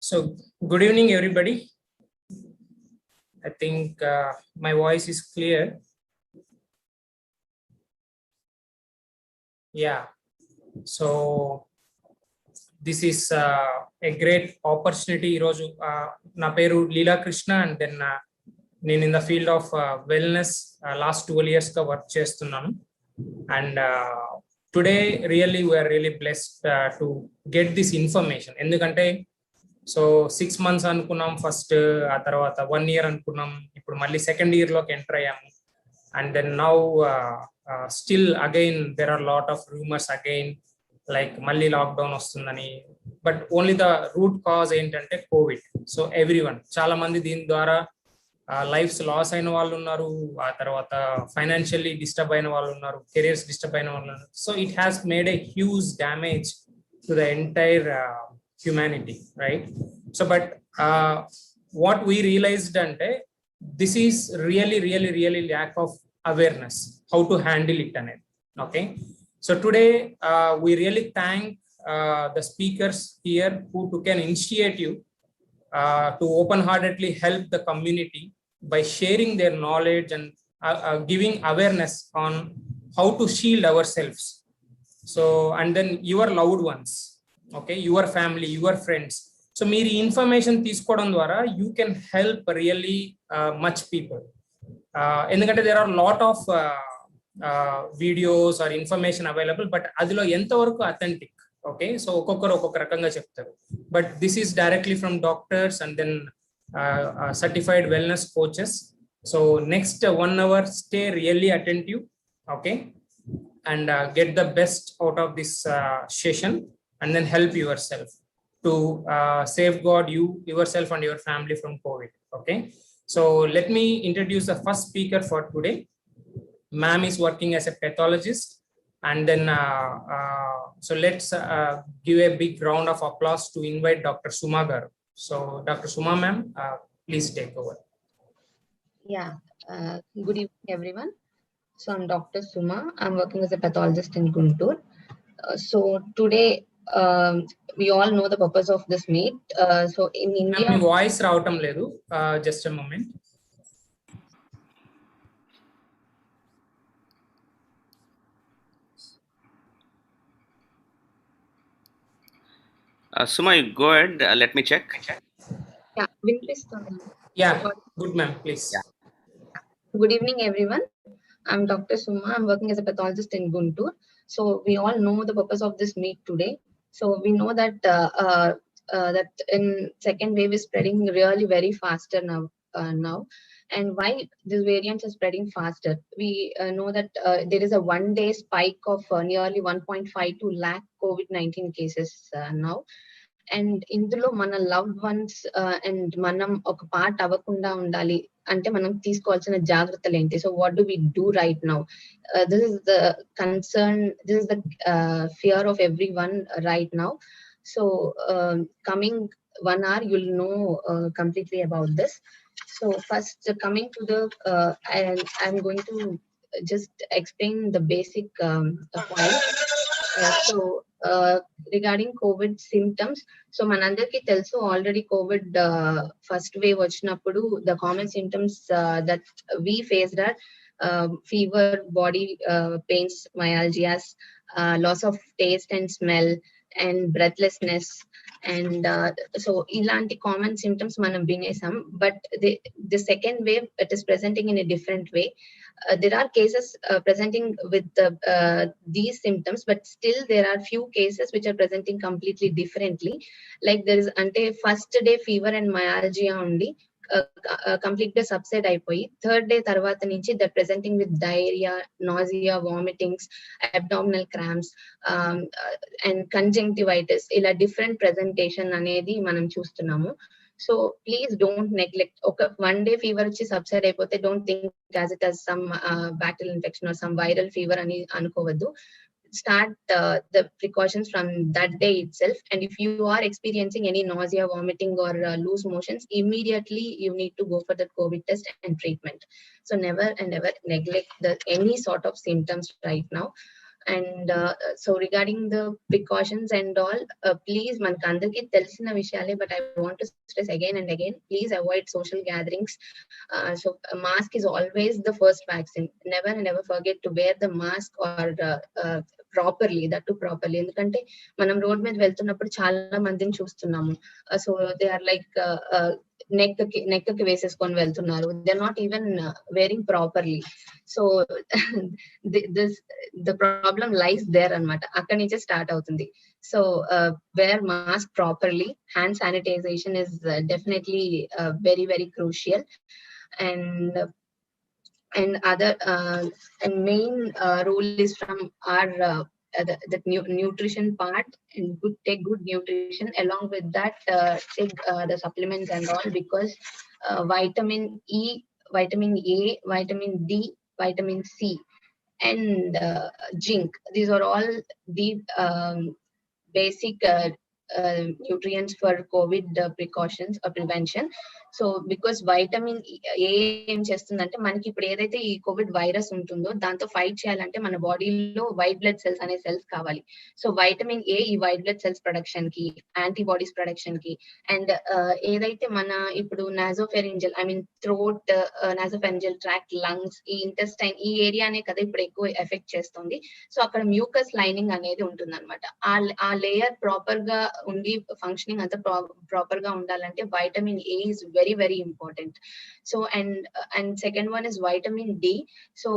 So, good evening, everybody. I think my voice is clear. Yeah. So, this is a great opportunity. Roju, na peru Leela Krishna, and then నేను in the field of wellness last 12 years గా work చేస్తున్నాను. And today really we are really blessed to get this information. ఎందుకంటే so 6 months అనుకున్నాం first, ఆ తర్వాత 1 year అనుకున్నాం, ఇప్పుడు మళ్ళీ సెకండ్ ఇయర్ లోకి ఎంటర్ అయ్యాము. And then now still again there are lot of rumours again, like మళ్ళీ లాక్డౌన్ వస్తుందని. But only the root cause ఏంటంటే కోవిడ్. సో ఎవ్రీవన్, చాలా మంది దీని ద్వారా లైఫ్స్ లాస్ అయిన వాళ్ళు ఉన్నారు, ఆ తర్వాత ఫైనాన్షియల్లీ డిస్టర్బ్ అయిన వాళ్ళు ఉన్నారు, కెరియర్స్ డిస్టర్బ్ అయిన వాళ్ళు ఉన్నారు. So it has made a huge damage to the entire humanity, right? So but what we realized ante, this is really lack of awareness how to handle it anedi. Okay, so today we really thank the speakers here who took an initiative to open heartedly help the community by sharing their knowledge and giving awareness on how to shield ourselves. So and then your loved ones, okay, your family, your friends. So మీరు information తీసుకోవడం ద్వారా you can help really much people. ఎందుకంటే there are lot of videos or information available, but అదిలో ఎంతవరకు authentic? Okay, so ఒక్కొక్కరు ఒక్కొక్క రకంగా చెప్తారు. But this is directly from doctors and then certified wellness coaches. So next 1 hour stay really attentive, okay, and get the best out of this session, and then help yourself to safeguard yourself and your family from COVID. Okay, so let me introduce the first speaker for today. Ma'am is working as a pathologist, and then so let's give a big round of applause to invite Dr. Suma garu. So Dr. Suma ma'am, please take over. Yeah, good evening everyone. So I'm Dr. Suma. I'm working as a pathologist in Guntur. So today we all know the purpose of this meet. So in India, my voice రావటం లేదు, just a moment. Suma, you go ahead. Let me check. Yeah, వినిపిస్తుంది. Yeah, good ma'am, please. Yeah. Good evening everyone. I'm Dr. Suma. I'm working as a pathologist in Guntur. So we all know the purpose of this meet today. So we know that that in second wave is spreading really very faster now. And why this variant is spreading faster? We know that there is a 1-day spike of nearly 1.52 lakh COVID-19 cases now. And ఇందులో మన loved ones and మనం ఒక part అవ్వకుండా ఉండాలి అంటే మనం తీసుకోవాల్సిన జాగ్రత్తలు ఏంటి? So what do we do right now? This is the concern, this is the fear of every one right now. So coming 1 hour you'll know completely about this. So first coming to the I'm going to just explain the basic point. So regarding COVID symptoms, so manandarki telusu already COVID first wave vachinappudu the common symptoms that we faced are fever, body pains, myalgias, loss of taste and smell, and breathlessness. And so ilanti common symptoms manam vinesam, but the second wave, it is presenting in a different way. There are cases presenting with these symptoms, but still there are few cases which are presenting completely differently. Like there is ante first day fever and myalgia only complete గా subside అయిపోయి third day తర్వాత నుంచి that presenting with diarrhoea, nausea, vomitings, abdominal cramps and conjunctivitis, ఇలా different presentation అనేది మనం చూస్తున్నాము. So please don't neglect. ఒక 1 day fever వచ్చి సబ్సైడ్ అయిపోతే don't think as it as some bacterial infection or some viral fever అని అనుకోవద్దు. Start the precautions from that day itself, and if you are experiencing any nausea, vomiting or loose motions, immediately you need to go for the COVID test and treatment. So never and never neglect any sort of symptoms right now. And so regarding the precautions and all, please మనకు అందరికీ తెలిసిన విషయాలే, but I want to stress again and again, please avoid social gatherings. So mask is always the first vaccine. Never and never forget to wear the mask or properly, that too properly. ఎందుకంటే మనం road మీద వెళ్తున్నప్పుడు చాలా మందిని చూస్తున్నాము. So they are like neck కి వేసేసుకొని వెళ్తున్నారు. They are not even wearing properly. So the problem lies there అన్నమాట. అక్కడి నుంచే స్టార్ట్ అవుతుంది. So wear mask properly. Hand sanitization is definitely very very crucial. And other and main rule is from our the nutrition part, and take good nutrition. Along with that, take the supplements and all, because vitamin E, vitamin A, vitamin D, vitamin C, and zinc, these are all the basic nutrients for COVID precautions or prevention. So because vitamin A ఏం చేస్తుందంటే, మనకి ఇప్పుడు ఏదైతే ఈ Covid virus ఉంటుందో దాంతో fight చేయాలంటే మన బాడీలో వైట్ బ్లడ్ సెల్స్ అనే సెల్స్ కావాలి. సో వైటమిన్ ఏ ఈ వైట్ బ్లడ్ సెల్స్ ప్రొడక్షన్ కి, యాంటీబాడీస్ ప్రొడక్షన్ కి, అండ్ ఏదైతే మన ఇప్పుడు nasopharyngeal, I mean throat, nasopharyngeal tract, lungs, ఈ ఇంటెస్టైన్, ఈ ఏరియానే కదా ఇప్పుడు ఎక్కువ ఎఫెక్ట్ చేస్తుంది. సో అక్కడ మ్యూకస్ లైనింగ్ అనేది ఉంటుంది అనమాట. ఆ లేయర్ ప్రాపర్ గా ఉండి ఫంక్షనింగ్ అంతా ప్రాపర్ గా ఉండాలంటే vitamin A is very very important. So and second one is vitamin D. So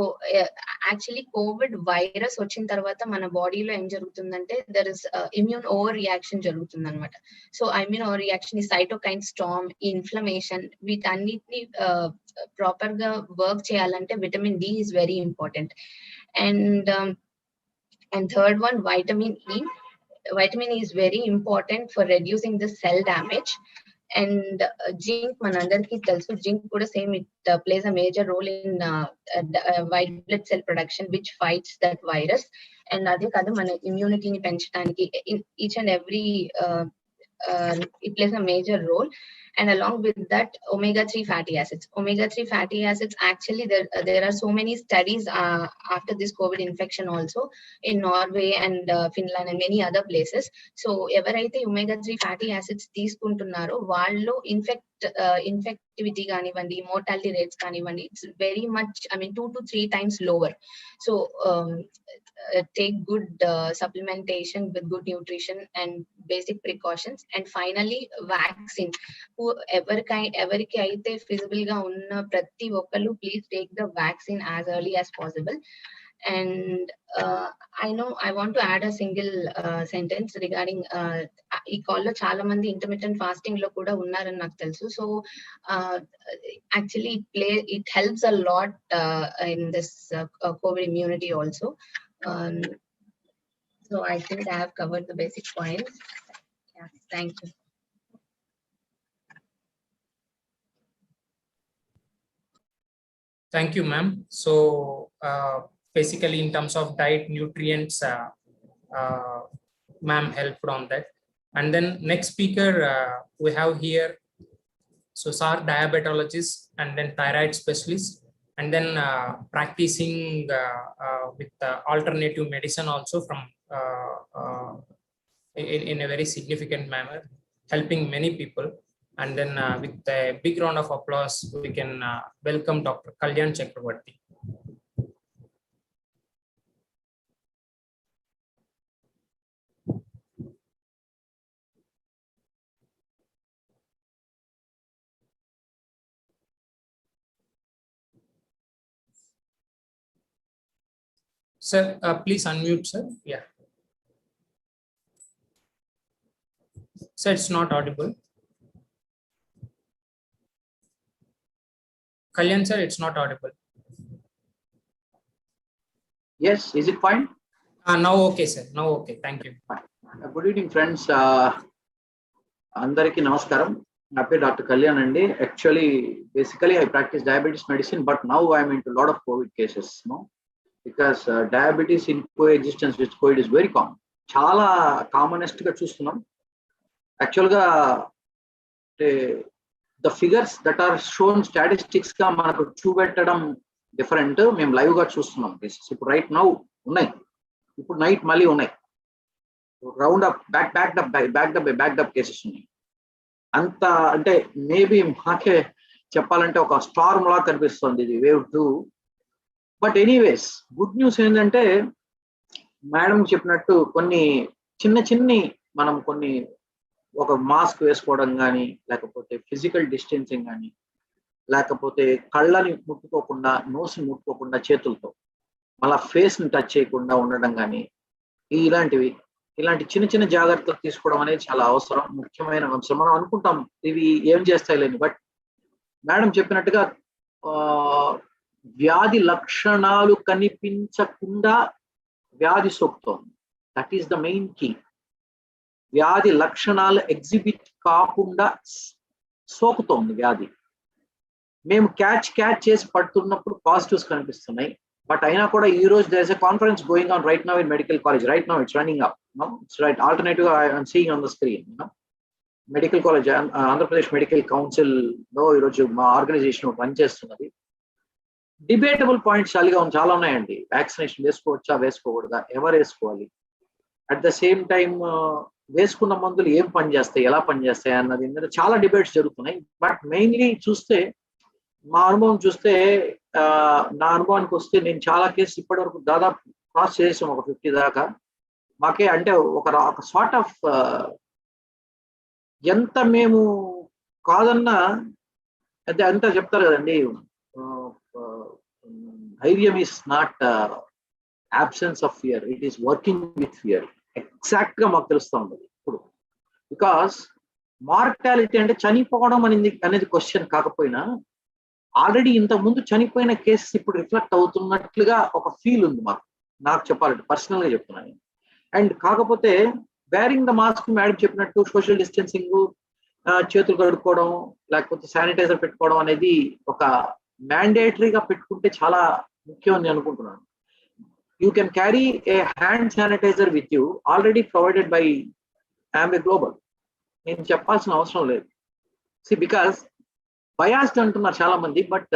actually covid virus వచ్చిన తర్వాత మన బాడీలో ఏం జరుగుతుందంటే, there is immune over reaction జరుగుతుంది అనమాట. సో immune over reaction, ఈ cytokine storm, ఈ inflammation, వీటన్నిటిని ప్రాపర్ గా వర్క్ చేయాలంటే vitamin D is very important. And third one, vitamin E. Vitamin E is very important for reducing the cell damage. And zinc, మనందరికీ తెలుసు, zinc కూడా same, it plays a major role in white blood cell production which fights that virus. And అదే కాదు, మన ఇమ్యూనిటీని పెంచడానికి each and every it plays a major role. And along with that, omega-3 fatty acids. Omega-3 fatty acids, actually there are so many studies after this COVID infection also in Norway and Finland and many other places. So ఎవరైతే omega-3 fatty acids తీసుకుంటున్నారో వాళ్ళు infectivity కానివ్వండి, mortality rates కానివ్వండి, it's very much, I mean 2 to 3 times lower. So take good supplementation with good nutrition and basic precautions. And finally, vaccine. ఎవరికి అయితే feasible గా ఉన్న ప్రతి ఒక్కళ్ళు please take the vaccine as early as possible. And I want to add a single sentence regarding ఈ call లో చాలా మంది ఇంటర్మిటెంట్ ఫాస్టింగ్ లో కూడా ఉన్నారని నాకు తెలుసు. So actually it helps a lot in this COVID immunity also. So I think I have covered the basic points. Yeah, thank you. Thank you, ma'am. So basically in terms of diet, nutrients, ma'am helped on that. And then next speaker we have here, so sir, diabetologist and then thyroid specialist, and then practicing with alternative medicine also from in a very significant manner, helping many people. And then with a big round of applause, we can welcome Dr. Kalyan Chakravarti. Sir, please unmute, sir. Yeah. Sir, it's not audible. Kalyan sir, it's not audible. Yes, is it fine? Now okay, sir. Now okay. Thank you. Good evening, friends. Andariki namaskaram. Na peru Dr. Kalyan andi. Actually, basically, I practice diabetes medicine, but now I am into a lot of COVID cases, no? Because diabetes in coexistence with COVID is very common. Chala commonest ga chustunnam. Actually, the figures that are shown statistics ga manaku చూపెట్టడం different. మేము live గా చూస్తున్నాం. This is right now ఉన్నాయి. ఇప్పుడు night మళ్ళీ ఉన్నాయి, round up backed up cases ఉన్నాయి. అంత అంటే మేబీ మాకే చెప్పాలంటే ఒక స్టార్మ్ లా కనిపిస్తుంది ఇది wave 2. But anyways good news ఏంటంటే మేడం చెప్పినట్టు కొన్ని చిన్ని మనం కొన్ని ఒక మాస్క్ వేసుకోవడం కానీ, లేకపోతే ఫిజికల్ డిస్టెన్సింగ్ కానీ, లేకపోతే కళ్ళని ముట్టుకోకుండా, నోస్ని ముట్టుకోకుండా చేతులతో మళ్ళా ఫేస్ని టచ్ చేయకుండా ఉండడం కానీ, ఇలాంటి చిన్న జాగ్రత్తలు తీసుకోవడం అనేది చాలా అవసరం, ముఖ్యమైన అంశం. మనం అనుకుంటాం ఇవి ఏం చేస్తాయిలేని, బట్ మేడం చెప్పినట్టుగా వ్యాధి లక్షణాలు కనిపించకుండా వ్యాధి సోకుతోంది. That is the main key. వ్యాధి లక్షణాలు ఎగ్జిబిట్ కాకుండా సోకుతోంది వ్యాధి. మేము క్యాచ్ చేసి పడుతున్నప్పుడు పాజిటివ్స్ కనిపిస్తున్నాయి. బట్ అయినా కూడా ఈ రోజు there is a conference going on right now in medical college. Right now it's running up. It's right alternative I'm seeing on the screen. Medical college, Andhra Pradesh medical council లో ఈరోజు మా ఆర్గనైజేషన్ పనిచేస్తున్నది. Debatable points చాలా ఉన్నాయండి. Vaccination వేసుకోవచ్చా, వేసుకోకూడదా, ఎవరు వేసుకోవాలి, at the same time వేసుకున్న మందులు ఏం పనిచేస్తాయి, ఎలా పనిచేస్తాయి అన్నది మీద చాలా డిబేట్స్ జరుగుతున్నాయి. బట్ మెయిన్లీ చూస్తే, మా అనుభవం చూస్తే, నా అనుభవానికి వస్తే నేను చాలా కేసులు ఇప్పటి వరకు దాదాపు క్రాస్ చేసాం, ఒక 50 దాకా. మాకే అంటే ఒక సార్ట్ ఆఫ్ ఎంత మేము కాదన్నా అంటే అంతా చెప్తారు కదండి, ధైర్యం is not absence of fear, it is working with fear. Exact గా మాకు తెలుస్తూ ఉండదు ఇప్పుడు. బికాస్ మార్టాలిటీ అంటే చనిపోవడం అనేది క్వశ్చన్ కాకపోయినా, ఆల్రెడీ ఇంతకుముందు చనిపోయిన కేసెస్ ఇప్పుడు రిఫ్లెక్ట్ అవుతున్నట్లుగా ఒక ఫీల్ ఉంది మాకు. నాకు చెప్పాలంటే పర్సనల్ గా చెప్తున్నాను. అండ్ కాకపోతే వేరింగ్ ద మాస్క్, మేడం చెప్పినట్టు సోషల్ డిస్టెన్సింగ్, చేతులు కడుక్కోవడం, లేకపోతే శానిటైజర్ పెట్టుకోవడం అనేది ఒక మ్యాండేటరీగా పెట్టుకుంటే చాలా ముఖ్యం అని అనుకుంటున్నాను. You can carry a hand sanitizer with you, already provided by Amway Global. నేను చెప్పాల్సిన అవసరం లేదు. బికాస్ బయాస్డ్ అంటున్నారు చాలా మంది, బట్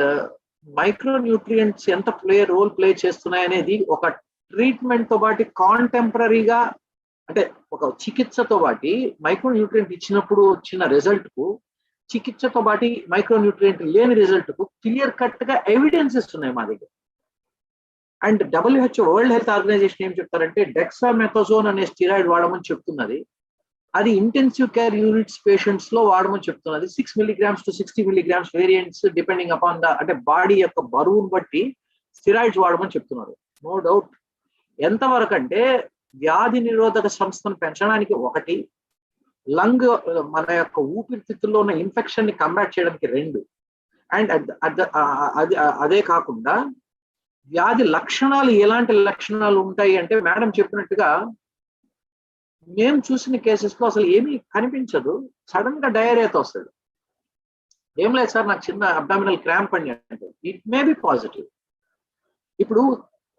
మైక్రో న్యూట్రియంట్స్ ఎంత రోల్ ప్లే చేస్తున్నాయి అనేది ఒక ట్రీట్మెంట్ తో పాటు కాంటెంపరీగా, అంటే ఒక చికిత్సతో పాటు మైక్రో న్యూట్రియంట్ ఇచ్చినప్పుడు వచ్చిన రిజల్ట్ కు, చికిత్సతో పాటు మైక్రో న్యూట్రియంట్ లేని రిజల్ట్ కు క్లియర్ కట్ గా ఎవిడెన్సెస్ ఉన్నాయి మా దగ్గర. And WHO, world health organisation ఏం చెప్తారంటే డెక్సామెథాజోన్ అనే స్టిరాయిడ్ వాడమని చెప్తున్నది. అది ఇంటెన్సివ్ కేర్ యూనిట్స్ పేషెంట్స్ లో వాడమని చెప్తున్నది. 6 mg to 60 mg variants depending upon the, అంటే బాడీ యొక్క బరువును బట్టి స్టిరాయిడ్స్ వాడమని చెప్తున్నారు. No doubt. ఎంతవరకు అంటే వ్యాధి నిరోధక సంస్థను పెంచడానికి 1, లంగ్ మన యొక్క ఊపిరితిత్తుల్లో ఉన్న ఇన్ఫెక్షన్ ని కంబాట్ చేయడానికి 2, అండ్ అదే కాకుండా వ్యాధి లక్షణాలు ఎలాంటి లక్షణాలు ఉంటాయి అంటే, మేడం చెప్పినట్టుగా మేము చూసిన కేసెస్ లో అసలు ఏమీ కనిపించదు, సడన్ గా డయేరియాతో వస్తుంది. ఏం లేదు సార్, నాకు చిన్న అబ్డామినల్ క్రాంప్ అని అంటే ఇట్ మే బి పాజిటివ్. ఇప్పుడు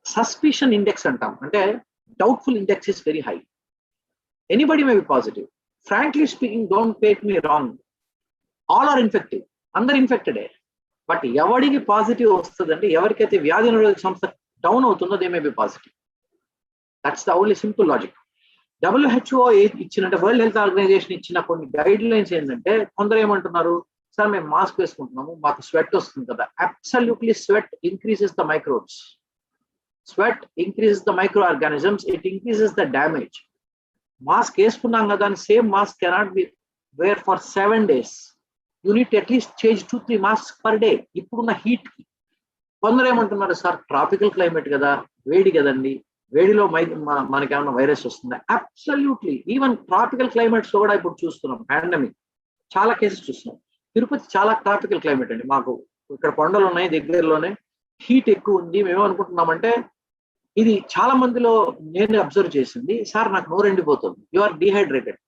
సస్పిషన్ ఇండెక్స్ అంటాం, అంటే doubtful index is very high. Anybody may be positive. Frankly speaking, don't take me wrong, all are infective, అందరు ఇన్ఫెక్టెడే. బట్ ఎవరికి పాజిటివ్ వస్తుందంటే, ఎవరికైతే వ్యాధి నిరోధక సంస్థ డౌన్ అవుతుందో they may be positive. That's the only simple logic. WHO ఇచ్చినట్టు, వరల్డ్ హెల్త్ ఆర్గనైజేషన్ ఇచ్చిన కొన్ని గైడ్ లైన్స్ ఏంటంటే, కొందరు ఏమంటున్నారు, సార్ మేము మాస్క్ వేసుకుంటున్నాము, మాకు స్వెట్ వస్తుంది కదా. Absolutely sweat increases the microbes, sweat increases the micro organisms, it increases the damage. Mask వేసుకున్నాం కదా అని same mask cannot be where for 7 days. You need to at least change 2-3 masks per day. ఇప్పుడున్న heat కి కొందరు ఏమంటున్నారు, sir tropical climate కదా, వేడి కదండి, వేడిలో మనకేమన్నా వైరస్ వస్తుందా? అబ్సల్యూట్లీ. ఈవెన్ ట్రాపికల్ క్లైమేట్స్ లో కూడా ఇప్పుడు చూస్తున్నాం పాండమిక్, చాలా కేసెస్ చూస్తున్నాం. తిరుపతి చాలా ట్రాపికల్ క్లైమేట్ అండి. మాకు ఇక్కడ కొండలు ఉన్నాయి దగ్గరలోనే, హీట్ ఎక్కువ ఉంది. మేము అనుకుంటున్నామంటే, ఇది చాలా మందిలో నేను అబ్జర్వ్ చేసింది, సార్ నాకు నోరు ఎండిపోతుంది, you are dehydrated,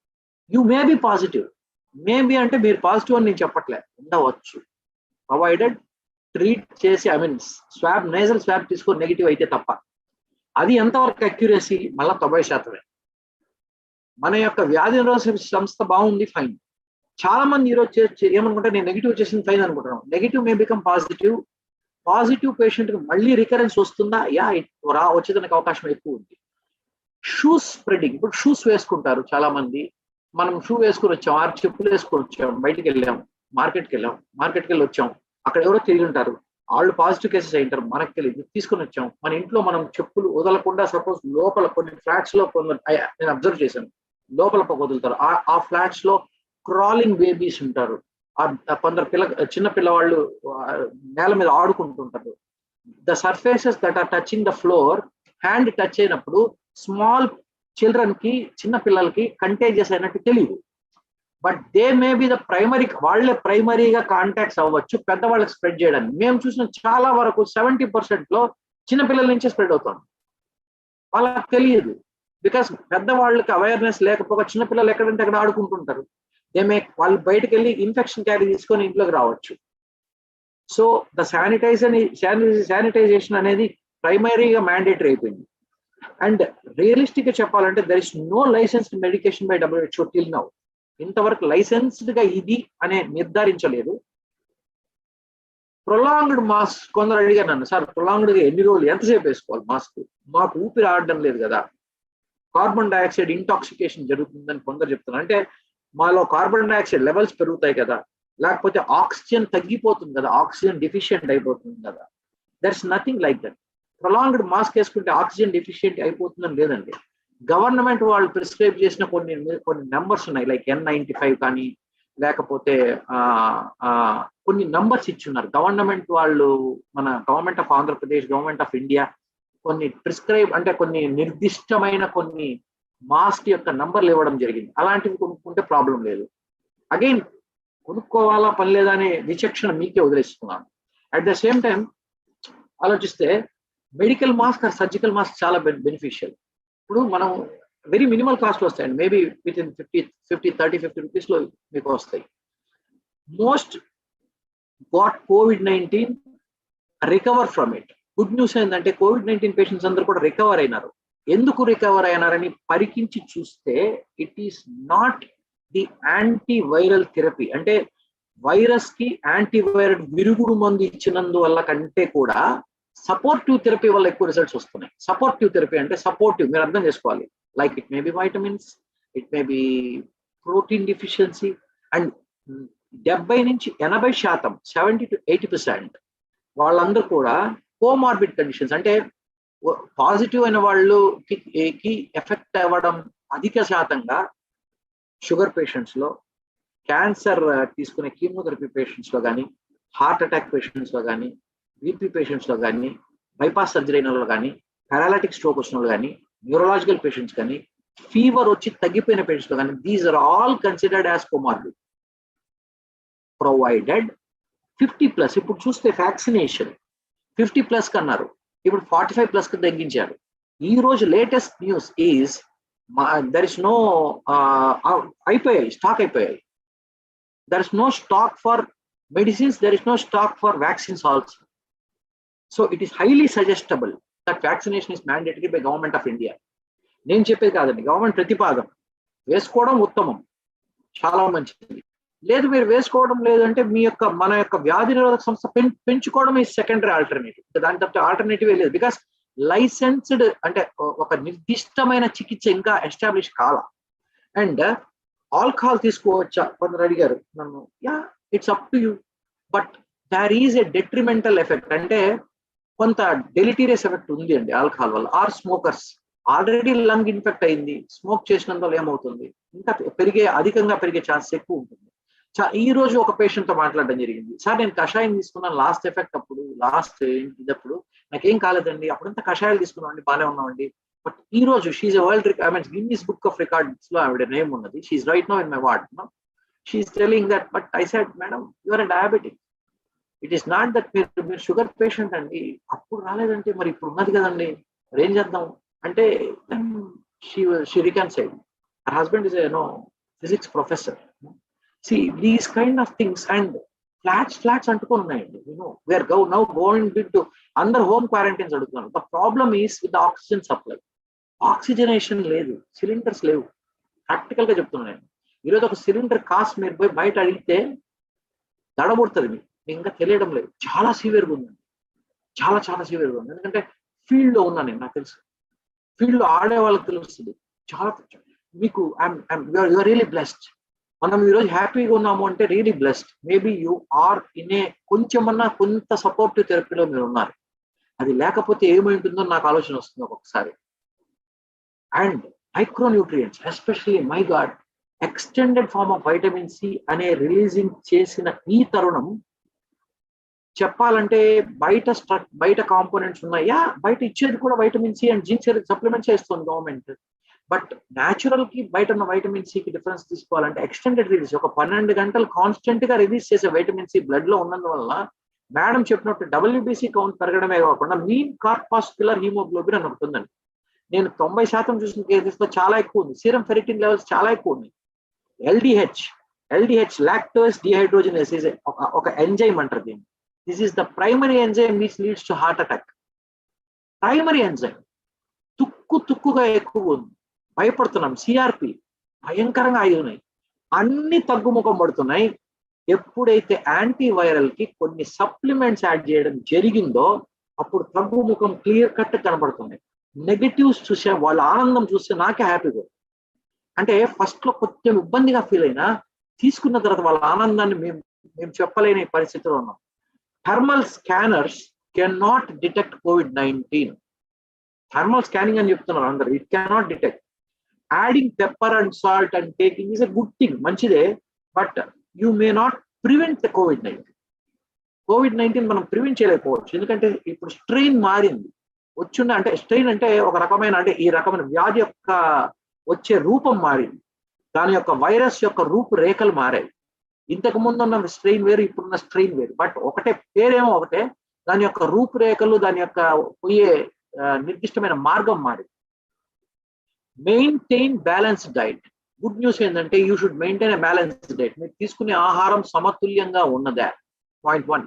you may be positive. Maybe అంటే మీరు పాజిటివ్ అని నేను చెప్పట్లే, ఉండవచ్చు, ప్రొవైడెడ్ ట్రీట్ చేసి, I mean swab, nasal swab తీసుకొని నెగిటివ్ అయితే తప్ప. అది ఎంతవరకు అక్యురసీ? మళ్ళీ 90%. మన యొక్క వ్యాధి నిరోధక సంస్థ బాగుంది, ఫైన్. చాలా మంది ఈరోజు ఏమనుకుంటే, నేను నెగిటివ్ వచ్చేసింది ఫైన్ అనుకుంటున్నాను. Negative may become positive. Positive patient కి మళ్ళీ రికరెన్స్ వస్తుందా? వచ్చేదానికి అవకాశం ఎక్కువ ఉంది. Shoes spreading. ఇప్పుడు షూస్ వేసుకుంటారు చాలా మంది. మనం షూ వేసుకుని వచ్చాం, 6 చెప్పులు వేసుకొని వచ్చాం, బయటికి వెళ్ళాం, మార్కెట్కి వెళ్ళి వచ్చాం, అక్కడ ఎవరో తిరిగి ఉంటారు, వాళ్ళు పాజిటివ్ కేసెస్ అయింటారు, మనకు తెలియదు, తీసుకొని వచ్చాం. మన ఇంట్లో మనం చెప్పులు వదలకుండా సపోజ్ లోపల కొన్ని ఫ్లాట్స్ లో నేను అబ్జర్వ్ చేశాను, లోపల వదులుతారు. ఆ ఫ్లాట్స్ లో క్రాలింగ్ బేబీస్ ఉంటారు, కొందరు చిన్న పిల్లవాళ్ళు నేల మీద ఆడుకుంటుంటారు. The surfaces that are touching the floor, hand touch అయినప్పుడు స్మాల్ చిల్డ్రన్ కి, చిన్న పిల్లలకి కంటేజియస్ అయినట్టు తెలియదు. But they may be the primary, వాళ్ళే ప్రైమరీగా కాంటాక్ట్స్ అవ్వచ్చు పెద్దవాళ్ళకి స్ప్రెడ్ చేయడానికి. మేము చూసిన చాలా వరకు 70% లో చిన్నపిల్లల నుంచే స్ప్రెడ్ అవుతుంది, వాళ్ళకి తెలియదు. బికాస్ పెద్దవాళ్ళకి అవేర్నెస్ లేకపోగా చిన్నపిల్లలు ఎక్కడంటే అక్కడ ఆడుకుంటుంటారు. వాళ్ళు బయటకు వెళ్ళి ఇన్ఫెక్షన్ క్యారీ తీసుకొని ఇంట్లోకి రావచ్చు. సో ద శానిటైజేషన్ అనేది ప్రైమరీగా మ్యాండేటరీ అయిపోయింది. అండ్ రియలిస్టిక్ గా చెప్పాలంటే there is no licensed medication by WHO till now. ఇంతవరకు లైసెన్స్డ్ గా ఇది అనే నిర్ధారించలేదు. ప్రొలాంగ్డ్ మాస్క్, కొందరు అడిగారు నన్ను, సార్ ప్రొలాంగ్డ్ గా ఎన్ని రోజులు ఎంతసేపు వేసుకోవాలి మాస్క్, మాకు ఊపిరి ఆడడం లేదు కదా, కార్బన్ డైఆక్సైడ్ ఇంటాక్సికేషన్ జరుగుతుందని కొందరు చెప్తున్నారు. అంటే మాలో కార్బన్ డైఆక్సైడ్ లెవెల్స్ పెరుగుతాయి కదా, లేకపోతే ఆక్సిజన్ తగ్గిపోతుంది కదా, ఆక్సిజన్ డిఫిషియెంట్ అయిపోతుంది కదా. There is nothing like that. Prolonged mask వేసుకుంటే ఆక్సిజన్ డెఫిషియెంట్ అయిపోతుందని లేదండి. గవర్నమెంట్ వాళ్ళు ప్రిస్క్రైబ్ చేసిన కొన్ని నెంబర్స్ ఉన్నాయి, లైక్ N95 కానీ, లేకపోతే కొన్ని నంబర్స్ ఇచ్చున్నారు గవర్నమెంట్ వాళ్ళు. మన government of Andhra Pradesh, government of India కొన్ని ప్రిస్క్రైబ్, అంటే కొన్ని నిర్దిష్టమైన కొన్ని మాస్క్ యొక్క నంబర్లు ఇవ్వడం జరిగింది. అలాంటివి కొనుక్కుంటే ప్రాబ్లం లేదు. అగైన్ కొనుక్కోవాలా పని లేదా అనే విచక్షణ మీకే వదిలేస్తున్నాను. అట్ ద సేమ్ టైం ఆలోచిస్తే medical mask are surgical mask చాలా బెనిఫిషియల్. ఇప్పుడు మనం వెరీ మినిమల్ కాస్ట్ వస్తాయండి, మేబీ విత్ ఇన్ 50 రూపీస్ లో మీకు వస్తాయి. Most got COVID-19 recover from it. Good news ఏంటంటే COVID-19 పేషెంట్స్ అందరూ కూడా రికవర్ అయినారు. ఎందుకు రికవర్ అయినారని పరికించి చూస్తే it is not the antiviral therapy, అంటే వైరస్ కి యాంటీవైరల్ విరుగుడు మందు ఇచ్చినందువల్ల కంటే కూడా సపోర్టివ్ థెరపీ వల్ల ఎక్కువ రిజల్ట్స్ వస్తున్నాయి. సపోర్టివ్ థెరపీ అంటే సపోర్టివ్ మీరు అర్థం చేసుకోవాలి, like it may B vitamins, it may B protein deficiency. And 70 నుంచి 80%, 70 to 80% వాళ్ళందరూ కూడా కోమార్బిడ్ కండిషన్స్, అంటే పాజిటివ్ అయిన వాళ్ళు కి ఎఫెక్ట్ అవ్వడం అధిక శాతంగా షుగర్ పేషెంట్స్ లో, క్యాన్సర్ తీసుకునే కీమోథెరపీ పేషెంట్స్ లో కానీ, హార్ట్ అటాక్ పేషెంట్స్ లో కానీ, బీపీ పేషెంట్స్ లో కానీ, బైపాస్ సర్జరీ అయిన వాళ్ళు కానీ, పారాలిటిక్ స్ట్రోక్ వచ్చిన వాళ్ళు కానీ, న్యూరలాజికల్ పేషెంట్స్ కానీ, ఫీవర్ వచ్చి తగ్గిపోయిన పేషెంట్స్ లో కానీ, these are all considered as comorbid provided 50+. ఇప్పుడు చూస్తే వ్యాక్సినేషన్ 50+ కన్నారు, ఇప్పుడు 45+ కి తగ్గించారు. ఈ రోజు latest news is there is no, అయిపోయాయి, స్టాక్ అయిపోయాయి. There is no stock for medicines, there is no stock for vaccines also. So it is highly suggestible that vaccination is mandatory by government of India. నేను చెప్పేది కాదండి, government ప్రతిపాదన. వేసుకోవడం ఉత్తమం, చాలా మంచిది. లేదు మీరు వేసుకోవడం లేదంటే మన యొక్క వ్యాధి నిరోధక సంస్థ పెంచుకోవడం ఈ సెకండరీ ఆల్టర్నేటివ్. దాని తప్ప ఆల్టర్నేటివ్ లేదు. బికాస్ లైసెన్స్డ్ అంటే ఒక నిర్దిష్టమైన చికిత్స ఇంకా ఎస్టాబ్లిష్ కాల. అండ్ ఆల్కహాల్ తీసుకోవచ్చా కొందరు అడిగారు నన్ను. Yeah, it's up to you, but there is a detrimental effect, అంటే కొంత డెలిటీరియస్ ఎఫెక్ట్ ఉంది అండి ఆల్కహాల్ వల్ల. Or smokers, already lung infect అయింది, స్మోక్ చేసినందువల్ల ఏమవుతుంది, ఇంకా అధికంగా పెరిగే ఛాన్స్ ఎక్కువ ఉంటుంది. ఈ రోజు ఒక పేషెంట్ తో మాట్లాడడం జరిగింది. సార్ నేను కషాయం తీసుకున్నాను లాస్ట్ ఎఫెక్ట్ అప్పుడు, ఇదప్పుడు నాకేం కాలేదండి, అప్పుడంతా కషాయాలు తీసుకున్నామండి, బాగానే ఉన్నామండి. బట్ ఈ రోజు she's world Guinness book of records లో ఆవిడ నేమ్ ఉన్నది. She's right now in my ward. She's telling that, but I said madam your a diabetic, it is not that మీరు షుగర్ పేషెంట్ అండి, అప్పుడు రాలేదంటే మరి ఇప్పుడు ఉన్నది కదండి, మరి ఏం చేద్దాం అంటే she reconciled. Her husband is physics professor. See these kind of things, and flats అంటుకొని ఉన్నాయండి. వీఆర్ నౌ గోయింగ్ టు అందరు హోమ్ క్వారంటైన్స్ అడుగుతున్నారు. The problem is with oxygen supply. Oxygenation లేదు, సిలిండర్స్ లేవు. ప్రాక్టికల్ గా చెప్తున్నాను నేను. ఈరోజు ఒక సిలిండర్ కాస్ట్ మీరు పోయి బయట అడిగితే దడబడుతుంది, మీకు ఇంకా తెలియడం లేదు. చాలా సివియర్గా ఉందండి, చాలా సివియర్గా ఉంది. ఎందుకంటే ఫీల్డ్ లో ఉన్నాను నేను, నాకు తెలుసు. ఫీల్డ్ లో ఆడే వాళ్ళకి తెలుస్తుంది. చాలా మీకు యూఆర్ రియలీ బ్లెస్డ్. మనం ఈరోజు హ్యాపీగా ఉన్నాము అంటే really blessed. Maybe you are in a కొంచెమన్నా కొంత సపోర్టివ్ థెరపీలో మీరు ఉన్నారు. అది లేకపోతే ఏమైంటుందో నాకు ఆలోచన వస్తుంది ఒక్కొక్కసారి. And micronutrients especially my god, extended form of vitamin C అనే రిలీజింగ్ చేసిన ఈ తరుణం చెప్పాలంటే బయట కాంపోనెంట్స్ ఉన్నాయా, బయట ఇచ్చేది కూడా vitamin C and zinc supplement చేస్తుంది గవర్నమెంట్. బట్ న్యాచురల్ కి బయట ఉన్న వైటమిన్ సికి డిఫరెన్స్ తీసుకోవాలంటే ఎక్స్టెండెడ్ రిలీజ్, ఒక 12 గంటలు కాన్స్టెంట్ గా రిలీజ్ చేసే వైటమిన్ సి బ్లడ్ లో ఉన్నందువల్ల మేడం చెప్పినట్టు WBC కౌంట్ పెరగడమే కాకుండా మీన్ కార్పాస్క్యులర్ హీమోగ్లోబిన్ అని ఒకటి ఉందండి. నేను 90% చూసిన కేసెస్ లో చాలా ఎక్కువ ఉంది. సీరం ఫెరిటిన్ లెవెల్స్ చాలా ఎక్కువ ఉన్నాయి. LDH లాక్టోస్ డిహైడ్రోజనేస్ ఇస్ ఒక ఎంజైమ్ అంటారు దీన్ని. This is the primary enzyme which leads to heart attack. Primary enzyme తుక్కుగా ఎక్కువ ఉంది. భయపడుతున్నాం. సిఆర్పి భయంకరంగా అయి ఉన్నాయి. అన్ని తగ్గుముఖం పడుతున్నాయి. ఎప్పుడైతే యాంటీవైరల్ కి కొన్ని సప్లిమెంట్స్ యాడ్ చేయడం జరిగిందో అప్పుడు తగ్గుముఖం క్లియర్ కట్ కనబడుతున్నాయి. నెగటివ్స్ చూసే వాళ్ళ ఆనందం చూస్తే నాకే హ్యాపీగా. అంటే ఫస్ట్ లో కొంచెం ఇబ్బందిగా ఫీల్ అయినా తీసుకున్న తర్వాత వాళ్ళ ఆనందాన్ని మేము చెప్పలేని పరిస్థితిలో ఉన్నాం. Thermal scanners can not detect COVID-19. Thermal scanning అని చెప్తున్నారు అందరు. It cannot detect. Adding pepper and salt and taking is a good thing, మంచిదే. But you may not prevent the COVID-19 మనం ప్రివెంట్ చేయలేకపోవచ్చు. ఎందుకంటే ఇప్పుడు స్ట్రెయిన్ మారింది. అంటే స్ట్రెయిన్ అంటే ఒక రకమైన, అంటే ఈ రకమైన వ్యాధి యొక్క వచ్చే రూపం మారింది. దాని యొక్క వైరస్ యొక్క రూపురేఖలు మారాయి. ఇంతకు ముందు ఉన్న స్ట్రెయిన్ వేరు, ఇప్పుడున్న స్ట్రెయిన్ వేరు. బట్ ఒకటే పేరేమో ఒకటే, దాని యొక్క రూపురేఖలు, దాని యొక్క పోయే నిర్దిష్టమైన మార్గం మారింది. Maintain balanced diet. Good news ఏంటంటే you should maintain a balanced diet. మీరు తీసుకునే ఆహారం సమతుల్యంగా ఉన్నదా, point 1.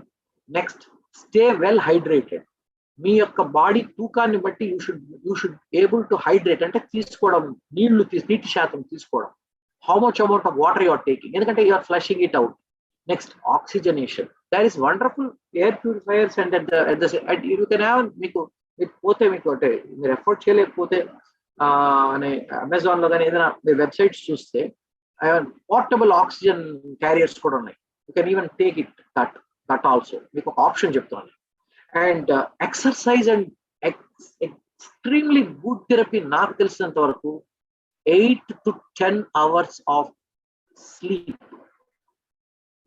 Next, stay well hydrated. మీ యొక్క బాడీ తూకాన్ని బట్టి you should able to hydrate, అంటే తీసుకోవడం, నీటి శాతం తీసుకోవడం. How much amount of water you are taking, ఎందుకంటే you are flushing it out. Next, oxygenation. There is wonderful air purifiers and you can have. మీకు పోతే మీకు అంటే మీరు ఎఫర్ట్ చేయలేకపోతే అనే అమెజాన్ లో కానీ ఏదైనా మీరు వెబ్సైట్స్ చూస్తే పోర్టబుల్ ఆక్సిజన్ క్యారియర్స్ కూడా ఉన్నాయి. You can even take it that also. మీకు ఒక ఆప్షన్ చెప్తున్నాను. And exercise and extremely good therapy నాకు తెలిసినంత వరకు 8 to 10 hours ఆఫ్ స్లీప్.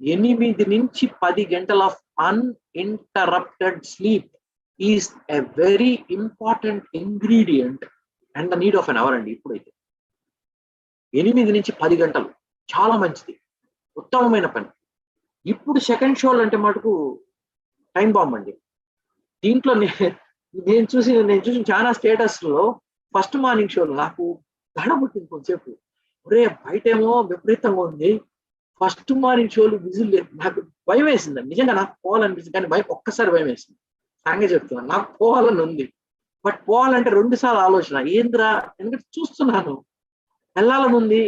8 నుంచి 10 గంటల of uninterrupted sleep is a very important ingredient and the need of an hour అండి. ఇప్పుడైతే 8 నుంచి 10 గంటలు చాలా మంచిది, ఉత్తమమైన పని. ఇప్పుడు సెకండ్ షోలు అంటే మటుకు టైం బాంబ్ అండి. దీంట్లో నేను చూసిన చాలా స్టేటస్ లో ఫస్ట్ మార్నింగ్ షోలు నాకు దడబుట్టింది కొంచెంసేపు. ఒరే బయటేమో విపరీతంగా ఉంది, ఫస్ట్ మార్నింగ్ షోలు విజిల్ లేదు. నాకు భయం వేసింది నిజంగా. నాకు పోవాలనిపించింది కానీ ఒక్కసారి భయం వేసింది. సాంగే చెప్తున్నాను, నాకు పోవాలని ఉంది. బట్ పోవాలంటే 2 సార్లు ఆలోచన. ఏంద్రా, ఎందుకంటే చూస్తున్నాను వెళ్ళాలని ఉంది.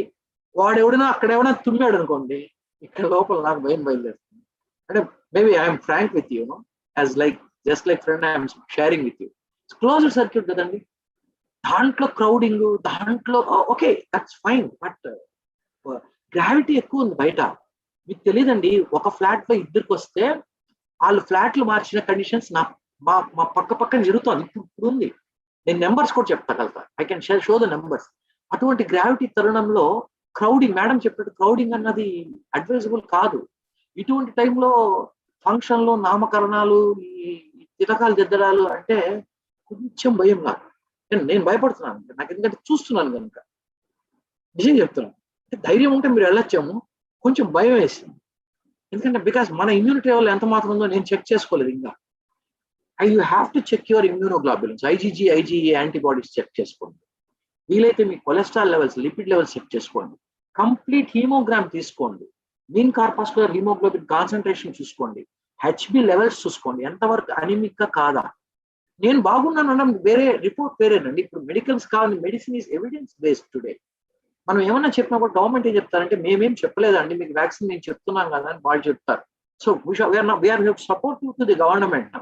వాడెవడైనా అక్కడెవడైనా తుమ్మాడు అనుకోండి, ఇక్కడ లోపల నాకు భయం బయలుదేరుతుంది. అంటే maybe I'm frank with you, as like just like friend I'm sharing with you. Closed circuit కదండి, దాంట్లో క్రౌడింగ్, దాంట్లో okay that's fine. But gravity ఎక్కువ ఉంది బయట. మీకు తెలియదండి, ఒక ఫ్లాట్ లో 2కి వస్తే వాళ్ళు ఫ్లాట్లు మార్చిన కండిషన్స్ మా పక్కన జరుగుతుంది. ఇప్పుడు ఉంది. నేను నెంబర్స్ కూడా చెప్తాగలుగుతా. I can show the numbers. అటువంటి గ్రావిటీ తరుణంలో క్రౌడింగ్, మేడం చెప్పినట్టు క్రౌడింగ్ అన్నది అడ్వైజబుల్ కాదు. ఇటువంటి టైంలో ఫంక్షన్లు, నామకరణాలు, ఈ తిలకాలు దిద్దడాలు అంటే కొంచెం భయం నాకు. నేను భయపడుతున్నాను నాకు, ఎందుకంటే చూస్తున్నాను కనుక. నిజం చెప్తున్నాను. ధైర్యం ఉంటే మీరు వెళ్ళొచ్చాము, కొంచెం భయం వేసింది. ఎందుకంటే బికాస్ మన ఇమ్యూనిటీ లెవెల్ ఎంత మాత్రం ఉందో నేను చెక్ చేసుకోలేదు ఇంకా. You have to check your immunoglobulins, IgE antibodies check చేసుకోండి. వీలైతే మీ cholesterol levels, lipid levels check చేసుకోండి. కంప్లీట్ హీమోగ్రామ్ తీసుకోండి. మీన్ కార్పాస్కులర్ హీమోగ్లోబిన్ కాన్సన్ట్రేషన్ చూసుకోండి. HB లెవెల్స్ చూసుకోండి, ఎంతవరకు అనిమిక్ కాదా. నేను బాగున్నాను అనడం వేరే, రిపోర్ట్ వేరేనండి. ఇప్పుడు మెడికల్స్ కావాలి, medicine is evidence based today. మనం ఏమన్నా చెప్పినప్పుడు గవర్నమెంట్ ఏం చెప్తారంటే మేమేం చెప్పలేదండి, మీకు వ్యాక్సిన్ నేను చెప్తున్నాం కదా అని వాళ్ళు చెప్తారు. So we are supportive to the government.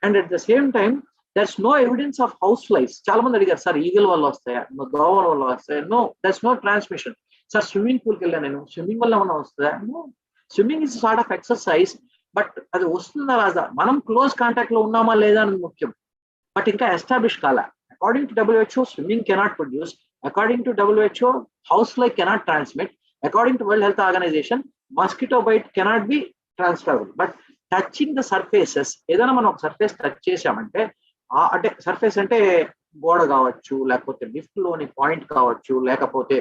And at the same time, there's no evidence of house flies. చాలా మంది అడిగారు సార్ ఈగల్ వల్ల వస్తాయా, దోమల వల్ల వస్తాయా? No, there's no transmission. Sir swimming పూల్కి వెళ్ళాను నేను, స్విమ్మింగ్ వల్ల ఏమన్నా వస్తుందా? No, swimming is sort of exercise, but అది వస్తుందా రాదా, మనం క్లోజ్ కాంటాక్ట్ లో ఉన్నామా లేదా అనేది ముఖ్యం. బట్ ఇంకా ఎస్టాబ్లిష్ కాలా. According to WHO, swimming cannot produce. According to WHO, house fly cannot transmit. According to World Health Organization, mosquito bite cannot be transferable. But touching the surfaces, ఏదైనా మనం ఒక సర్ఫేస్ టచ్ చేసామంటే, అంటే surface అంటే గోడ కావచ్చు, లేకపోతే లిఫ్ట్ లోని పాయింట్ కావచ్చు, లేకపోతే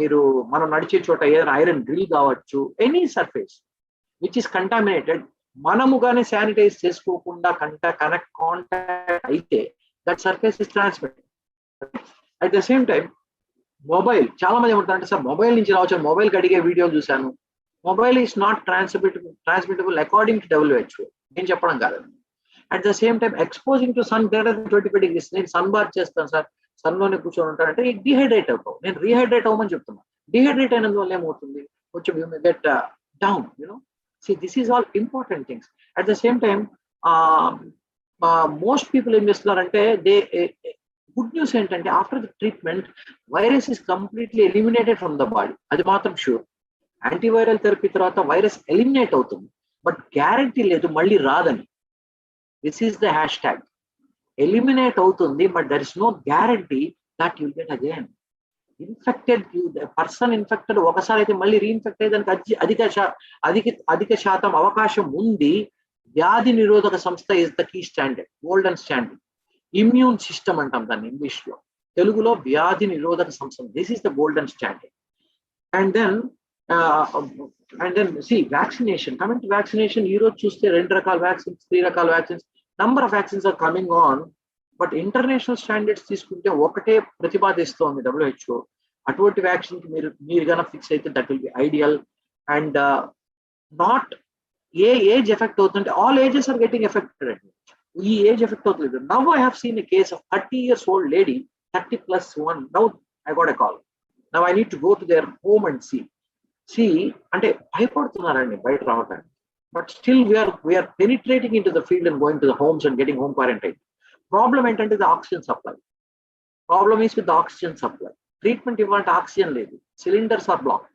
మీరు మనం నడిచే చోట ఏదైనా ఐరన్ డ్రిల్ కావచ్చు, any surface which is contaminated, మనము కానీ శానిటైజ్ చేసుకోకుండా కాంటాక్ట్ అయితే that surface is transmitted. At the same time mobile, చాలా మంది ఏమంటారంటే సార్ మొబైల్ నుంచి రావచ్చు, మొబైల్ అడిగే వీడియోలు చూశాను. Mobile is not transmittable according to WHO. నేను చెప్పడం కాదండి. At the same time exposing to sun greater than 25 degrees, నేను సన్ బాత్ చేస్తాను సార్, సన్ లోనే కూర్చొని ఉంటానంటే డిహైడ్రేట్ అవుతావు. నేను రీహైడ్రేట్ అవ్వమని చెప్తున్నా. డిహైడ్రేట్ అయినందువల్ల ఏమవుతుంది, కొంచెం you may get down, you know. See, this is all important things. At the same time, most people ఏం చేస్తున్నారంటే, గుడ్ న్యూస్ ఏంటంటే after the treatment virus is completely eliminated from the body. అది మాత్రం sure. Antiviral therapy తర్వాత virus eliminate అవుతుంది, but guarantee లేదు మళ్ళీ రాదని. This is the hashtag. Eliminate అవుతుంది, but there is no guarantee that you'll get again infected. Person infected ఒకసారి అయితే మళ్ళీ రీఇన్ఫెక్ట్ అయ్యేదానికి అధిక శాతం అవకాశం ఉంది. వ్యాధి నిరోధక సంస్థ is the key standard, golden standard. Immune system అంటాం దాన్ని ఇంగ్లీష్ లో, తెలుగులో వ్యాధి నిరోధక సంస్థ. This is the golden standard. And then C vaccination. Coming to vaccination, ఈ రోజు చూస్తే 2 రకాల వ్యాక్సిన్స్, 3 రకాల vaccines, number of vaccines are coming on. But international standards తీసుకుంటే ఒకటే ప్రతిపాదిస్తోంది WHO. అటువంటి వ్యాక్సిన్ కి మీరు కనుక ఫిక్స్ అయితే that will be ideal. And not a age effect అవుతుంటే, all ages are getting affected అండి. ఈ ఏజ్ ఎఫెక్ట్ అవుతుంది. Now I have seen a case of 30 years old lady, 30+1. Now I got a call. Now I need to go to their home and see అంటే భయపడుతున్నారండి బయట రావడానికి. But still we're penetrating in to the field and going to the homes and getting home quarantine. Problem ఏంటంటే the oxygen supply. Problem is with the oxygen supply. Treatment ఇవ్వాలంటే oxygen లేదు, cylinders are black.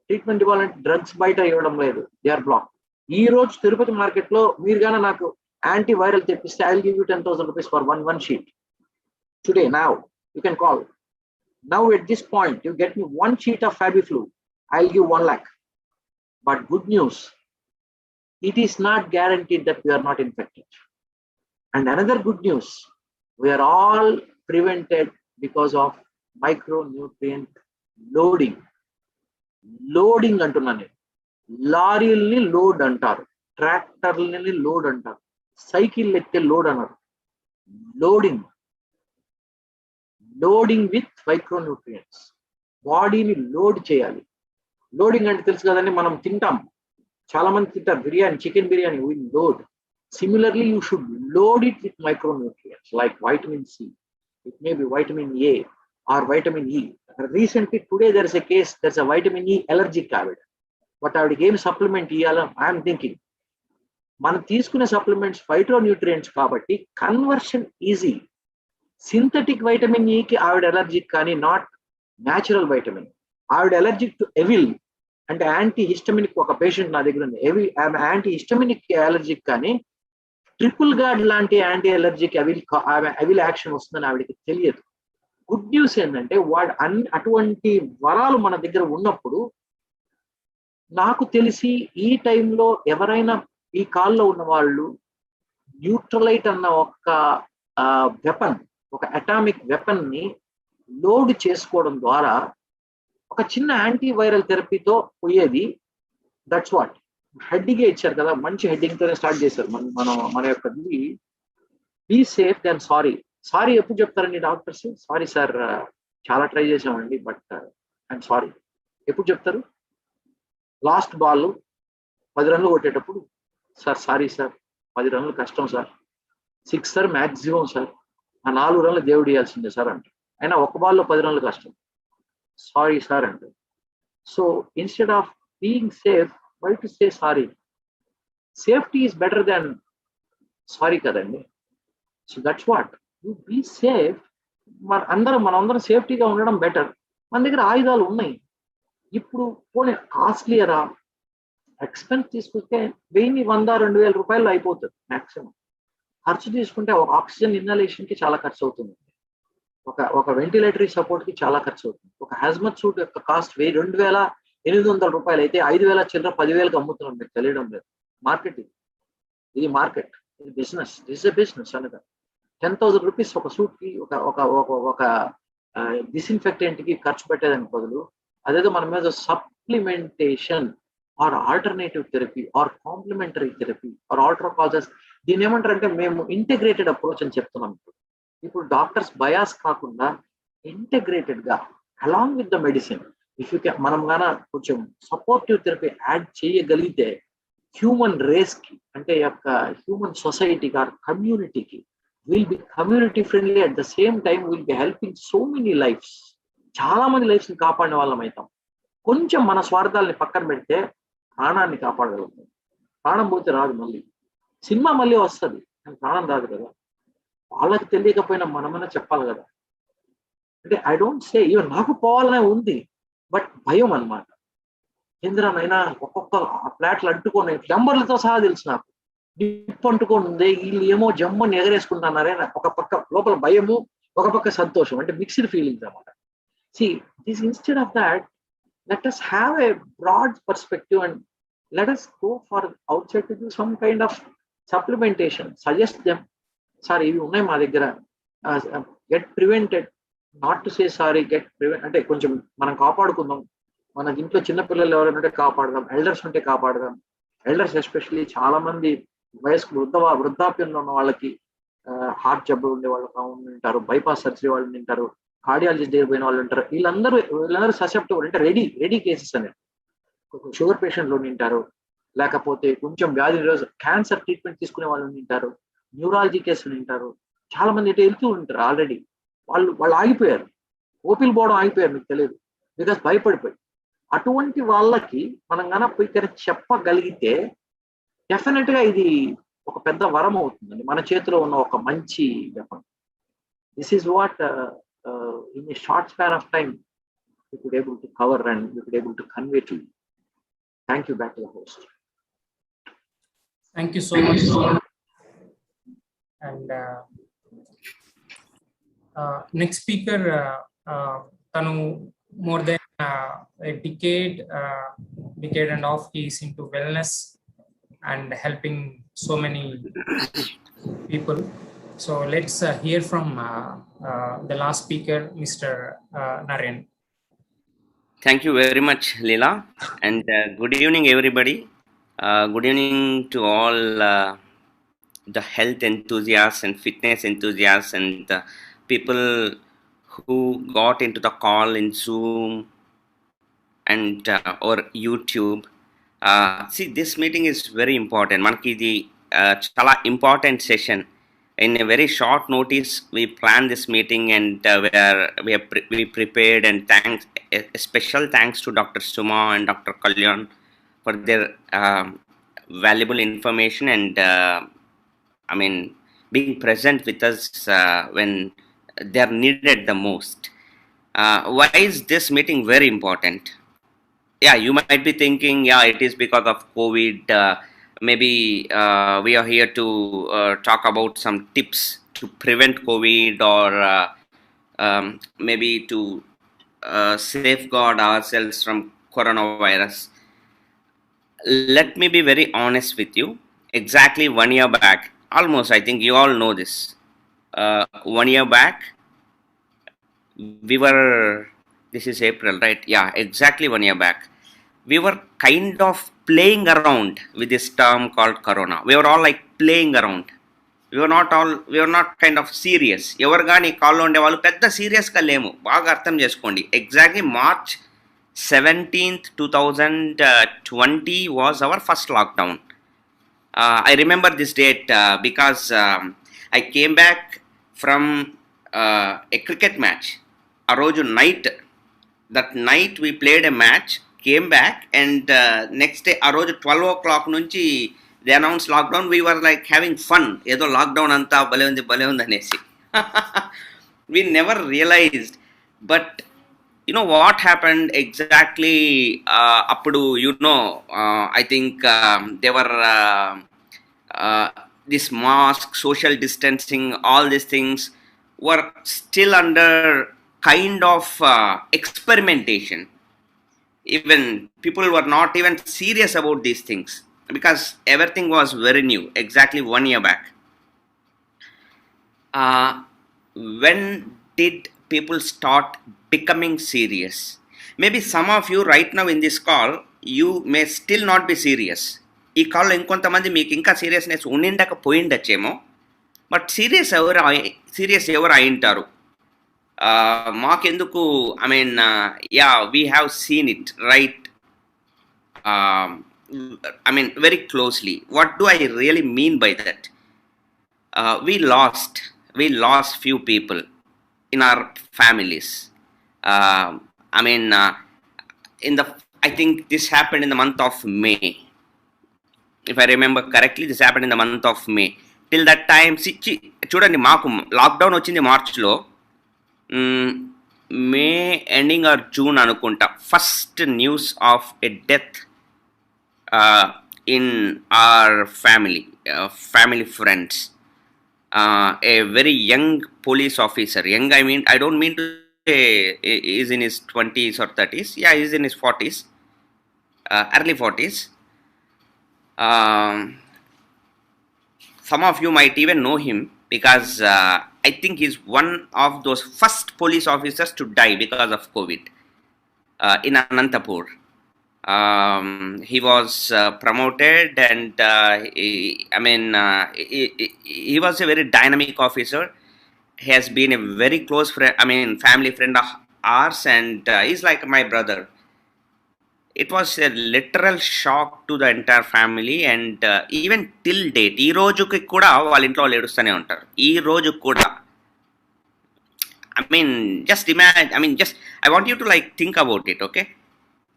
Treatment ఇవ్వాలంటే drugs బయట ఇవ్వడం లేదు, they are black. ఈ రోజు Tirupati market లో మీరు గాన నాకు యాంటీవైరల్ తెప్పిస్తే I will give you 10,000 rupees for one sheet. Today, now you can call. Now at this point, you get me 1 sheet of Fabiflu, I'll give 1 lakh. But good news, it is not guaranteed that we are not infected. And another good news, we are all prevented because of micronutrient loading. Loading అంటున్నాను. లారీల్ని load అంటారు, ట్రాక్టర్లని load అంటారు, cycle ఎక్కే load అన్నారు. Loading with micronutrients. బాడీని load చేయాలి. Loading అంటే తెలుసు కదండి, మనం తింటాం, చాలా మంది తింటారు biryani, chicken biryani, we load. Similarly, you should load it with micronutrients like vitamin C. It may be vitamin A or vitamin E. Recently, today there is a case, there's a vitamin E allergic avid. But I would give supplement E. I am thinking, మనం తీసుకునే supplements phytonutrients కాబట్టి conversion easy. Synthetic vitamin ఈకి ఆవిడ allergic కానీ, not natural vitamin. ఆవిడ allergic to evil అంటే anti హిస్టమినిక్. ఒక patient నా దగ్గర ఉంది, ఆమె యాంటీ హిస్టమినిక్ ఎలర్జిక్ కానీ ట్రిపుల్ గార్డ్ లాంటి యాంటీ ఎలర్జిక్ ఎవిల్ యాక్షన్ వస్తుందని ఆవిడకి తెలియదు. గుడ్ న్యూస్ ఏంటంటే అటువంటి వరాలు మన దగ్గర ఉన్నప్పుడు, నాకు తెలిసి ఈ టైంలో ఎవరైనా ఈ కాల్లో ఉన్న వాళ్ళు న్యూట్రలైట్ అన్న ఒక వెపన్, ఒక అటామిక్ వెపన్ ని లోడ్ చేసుకోవడం ద్వారా ఒక చిన్న యాంటీవైరల్ థెరపీతో పోయేది. That's what. హెడ్డింగే ఇచ్చారు కదా, మంచి హెడ్డింగ్ తోనే స్టార్ట్ చేశారు మన యొక్క. Be safe then sorry. Sorry ఎప్పుడు చెప్తారండి డాక్టర్స్? సారీ సార్, చాలా ట్రై చేసామండి, బట్ ఐఎమ్ సారీ. ఎప్పుడు చెప్తారు? లాస్ట్ బాల్ 10 runs కొట్టేటప్పుడు, సార్ సారీ సార్, 10 runs కష్టం సార్, 6 సార్ మ్యాక్సిమం సార్, ఆ 4 runs దేవుడు ఇవ్వాల్సిందే సార్ అంటే, అయినా ఒక బాల్లో 10 runs కష్టం, సారీ సార్ అంటే. So instead of being safe, why to say sorry? Safety is better than sorry కదండి. So that's what you be safe. మనందరం సేఫ్టీగా ఉండడం బెటర్. మన దగ్గర ఆయుధాలు ఉన్నాయి. ఇప్పుడు పోనీ కాస్ట్లీయరా, ఎక్స్పెన్స్ తీసుకుంటే 1000-100-2000 రూపాయలు అయిపోతుంది మాక్సిమం. ఖర్చు తీసుకుంటే ఒక ఆక్సిజన్ ఇన్హలేషన్ కి చాలా ఖర్చు అవుతుంది, ఒక వెంటిలేటరీ సపోర్ట్ కి చాలా ఖర్చు అవుతుంది. ఒక హాజ్మత్ సూట్ యొక్క కాస్ట్ 2800 రూపాయలు అయితే 5000 చిల్లర 10,000కి అమ్ముతున్నాం. మీకు తెలియడం లేదు. మార్కెట్ ఇది మార్కెట్, ఇది బిజినెస్. దిస్ ఇస్ బిజినెస్ అనగా 10,000 రూపీస్ ఒక సూట్ కి ఒక డిస్ఇన్ఫెక్టెంట్ కి ఖర్చు పెట్టేదానికి బదులు అదేదో మన మీద supplementation or alternative therapy or complementary therapy or ultra causes, దీన్ని ఏమంటారంటే మేము ఇంటిగ్రేటెడ్ అప్రోచ్ అని చెప్తున్నాం. ఇప్పుడు డాక్టర్స్ బయాస్ కాకుండా ఇంటిగ్రేటెడ్ గా along with the medicine if you మనం గాన కొంచెం సపోర్టివ్ థెరపీ యాడ్ చేయగలిగితే హ్యూమన్ రేస్ కి అంటే యొక్క హ్యూమన్ సొసైటీకి ఆర్ కమ్యూనిటీకి will be community friendly. At the same time will be helping so many lifes. చాలా మంది లైఫ్స్ ని కాపాడిన వాళ్ళం అవుతాం. కొంచెం మన స్వార్థాలని పక్కన పెడితే ప్రాణాన్ని కాపాడగలుగుతాం. ప్రాణం పోతే రాదు, మళ్ళీ సినిమా మళ్ళీ వస్తుంది కానీ ప్రాణం రాదు కదా. వాళ్ళకి తెలియకపోయినా మనమన్నా చెప్పాలి కదా. అంటే ఐ డోంట్ సే ఈవెన్ నాకు పోవాలనే ఉంది, బట్ భయం అనమాట. ఎందుకనైనా ఒక్కొక్క ఫ్లాట్లు అంటుకొని నెంబర్లతో సహా తెలుసు నాకు. డిప్ అంటుకొని ఉంది, వీళ్ళు ఏమో జమ్మని ఎగరేసుకుంటున్నారే. ఒక పక్క లోపల భయము, ఒక పక్క సంతోషం, అంటే మిక్స్డ్ ఫీలింగ్స్ అనమాట. See, this instead of that, let us have a broad perspective and let us go for outside to do some kind of supplementation. Suggest them, sorry, ఇవి ఉన్నాయి మా దగ్గర, get prevented, not to say sorry, get prevent అంటే కొంచెం మనం కాపాడుకుందాం. మన ఇంట్లో చిన్నపిల్లలు ఎవరైనా ఉంటే కాపాడదాం, ఎల్డర్స్ ఉంటే కాపాడదాం. ఎల్డర్స్ ఎస్పెషల్లీ చాలా మంది వయస్కు వృద్ధాప్యంలో ఉన్న వాళ్ళకి హార్ట్ జబ్బులు ఉండే వాళ్ళు ఉంటారు, బైపాస్ సర్జరీ వాళ్ళు ఉంటారు, కార్డియాలజిస్ట్ దగ్గర పోయిన వాళ్ళు ఉంటారు. వీళ్ళందరూ ససెప్టబుల్ అంటే రెడీ కేసెస్ అనేది. షుగర్ పేషెంట్లు ఉంటారు, లేకపోతే కొంచెం వ్యాధి రోజు క్యాన్సర్ ట్రీట్మెంట్ తీసుకునే వాళ్ళు ఉంటారు, న్యూరాలజీ కేసులు ఉంటారు. చాలా మంది ఇటు వెళ్తూ ఉంటారు. ఆల్రెడీ వాళ్ళు ఆగిపోయారు, ఓపీలు పోవడం ఆగిపోయారు, మీకు తెలియదు, బికాస్ భయపడిపోయి. అటువంటి వాళ్ళకి మనం కనుక ఇక్కడ చెప్పగలిగితే డెఫినెట్ గా ఇది ఒక పెద్ద వరం అవుతుందండి. మన చేతిలో ఉన్న ఒక మంచి weapon. This is what in a short span of time we could able to cover and we could able to convey to you. Thank you. Back to the host. Thank you so much. And next speaker, tanu more than a decade and half he is into wellness and helping so many people. So let's hear from the last speaker, Mr. Naren. Thank you very much, Leela, and good evening, everybody. Good evening to all the health enthusiasts and fitness enthusiasts and people who got into the call in Zoom and or YouTube. See, this meeting is very important. Manaki di chala important session. In a very short notice, we planned this meeting and we prepared, and a special thanks to Dr. Suma and Dr. Kalyan for their valuable information and being present with us when they are needed the most. Why is this meeting very important? Yeah, you might be thinking, yeah, it is because of COVID. Maybe we are here to talk about some tips to prevent COVID or maybe to safeguard ourselves from coronavirus. Let me be very honest with you. Exactly 1 year back, almost, I think you all know this. 1 year back, this is April, right? Yeah, exactly 1 year back. We were kind of playing around with this term called corona. We were all like playing around. We were not kind of serious. Evaru gaani call lo unde vallu pedda serious ga lemu. Baga artham cheskondi. Exactly March 17th, 2020 was our first lockdown. I remember this date because I came back from a cricket match. A roju night. That night we played a match. Came back and next day ఆ రోజు 12 o'clock నుంచి they announced lockdown, we were like having fun. Edo lockdown anta bale undi anesi. We never realized. But you know what happened exactly? Appudu, I think they were this mask, social distancing, all these things were still under kind of experimentation. Even people were not even serious about these things because everything was very new, exactly 1 year back. When did people start becoming serious? Maybe some of you right now in this call, you may still not be serious. ఈ కాల్లో ఇంకొంతమంది మీకు ఇంకా seriousness ఉండిండకపోయిండొచ్చేమో, but serious ఎవరు అయింటారు. మాకెందుకు, I mean we have seen it right, I mean very closely. What do I really mean by that? We lost few people in our families. I mean I think this happened in the month of May. If I remember correctly, this happened in the month of May. Till that time, చూడండి, మాకు lockdown వచ్చింది మార్చ్లో, May ending or June అనుకుంటా, first news of a death in our family friends. A very young police officer, young, I don't mean to say is in his 20s or 30s. Yeah, he's in his 40s, early 40s. Some of you might even know him because I think he's one of those first police officers to die because of COVID in Anantapur. He was promoted, and he was a very dynamic officer. He has been a very close friend, family friend of ours, and he's like my brother. It was a literal shock to the entire family, and even till date, ee rojuki kuda vaalla intlo vallu edustane untaru. Ee roju kuda, just imagine, I want you to like think about it, okay?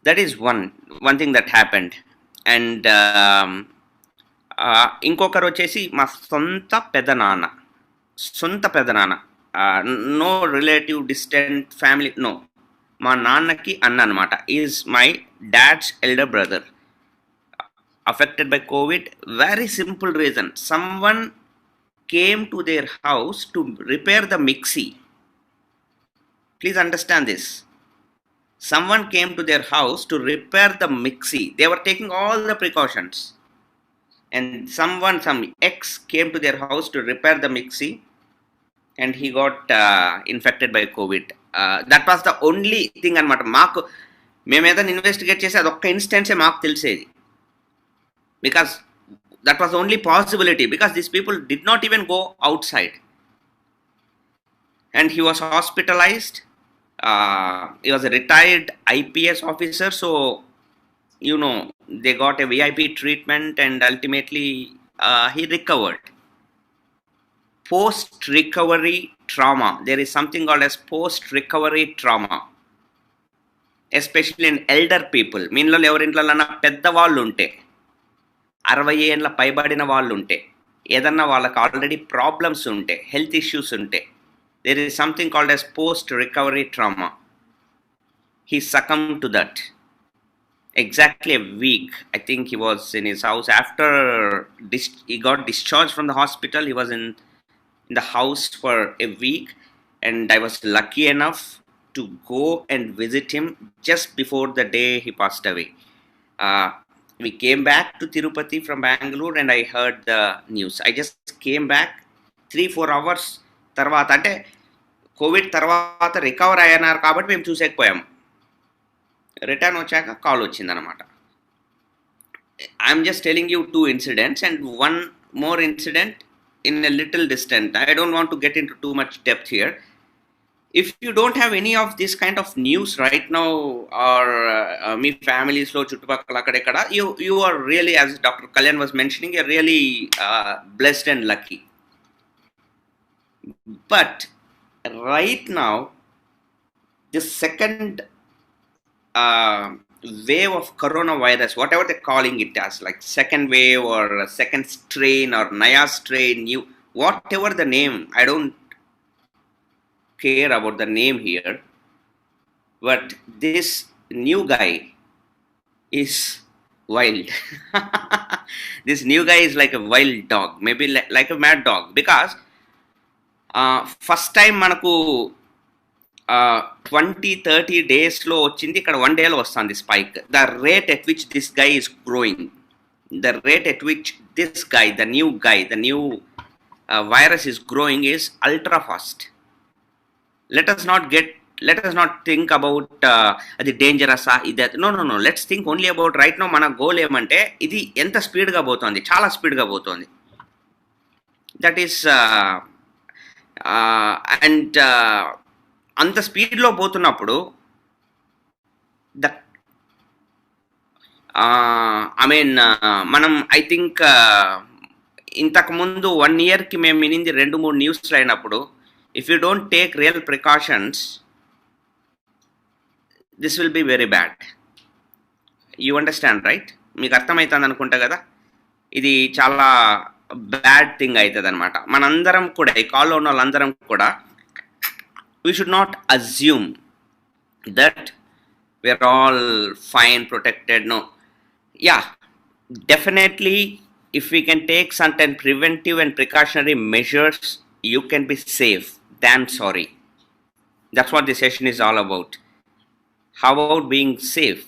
That is one thing that happened. And ఇంకొకరు వచ్చేసి మా సొంత పెదనాన్న, no relative distant family, no, మా నాన్నకి అన్న అనమాట, is my dad's elder brother, affected by COVID. Very simple reason, someone came to their house to repair the mixie. Please understand this. Someone came to their house to repair the mixie. They were taking all the precautions, and some ex came to their house to repair the mixie, and he got infected by COVID. That was the only thing anamata. Maaku మేము ఏదైనా investigate చేసి అదొక్క ఇన్స్టెన్సే మాకు తెలిసేది, because that was the only possibility, because these people did not even go outside. And he was hospitalized. He was a retired IPS officer, so they got a VIP treatment, and ultimately he recovered. Post-recovery trauma, there is something called as post-recovery trauma, especially in elder people. మీన్లో ఎవరింట్లన్నా పెద్దవాళ్ళు ఉంటే, 60 ఏళ్ళ పైబడిన వాళ్ళు ఉంటే, ఏదన్నా వాళ్ళకి already problems ఉంటే, health issues ఉంటే, there is something called as post-recovery trauma. He succumbed to that. Exactly a week, I think he was in his house. After he got discharged from the hospital, he was in the house for a week, and I was lucky enough to go and visit him just before the day he passed away. We came back to Tirupati from Bangalore, and I heard the news. I just came back 3-4 hours తర్వాత, అంటే Covid తర్వాత recover అయ్యారు కాబట్టి మేము చూసేకపోయాము. Return వచ్చాక call వచ్చిందనమాట. I'm just telling you 2 incidents, and one more incident in a little distant. I don't want to get into too much depth here. If you don't have any of this kind of news right now, or మీ ఫ్యామిలీస్లో చుట్టుపక్కల అక్కడెక్కడ, you are really, as Dr. Kalyan was mentioning, you're really blessed and lucky. But right now, the second wave of coronavirus, whatever they're calling it as, like second wave or a second strain or Naya strain, new, whatever the name, I don't care about the name here, but this new guy is wild. This new guy is like a wild dog, maybe like a mad dog, because first time manaku 20-30 డేస్లో వచ్చింది, ఇక్కడ 1 డేలో వస్తుంది spike. The rate at which this guy is growing, the rate at which this guy, the new virus is growing is ultra fast. Let us not think about అది dangerous ఇది. No, let's think only about right now. మన goal ఏమంటే ఇది ఎంత స్పీడ్గా పోతుంది, చాలా స్పీడ్గా పోతుంది. దట్ ఈస్ అండ్ అంత స్పీడ్లో పోతున్నప్పుడు మనం ఐ థింక్ ఇంతకుముందు 1 yearకి మేము వినింది 2-3 న్యూస్లు అయినప్పుడు, if you don't take real precautions this will be very bad. You understand right? మీకు అర్థమవుతుంది అనుకుంటా కదా, ఇది చాలా బ్యాడ్ థింగ్ అవుతుంది అనమాట. మనందరం కూడా, ఈ కాల్లో ఉన్న వాళ్ళందరం కూడా, we should not assume that we are all fine, protected. No, yeah, definitely if we can take certain preventive and precautionary measures, you can be safe than sorry. That's what this session is all about. How about being safe?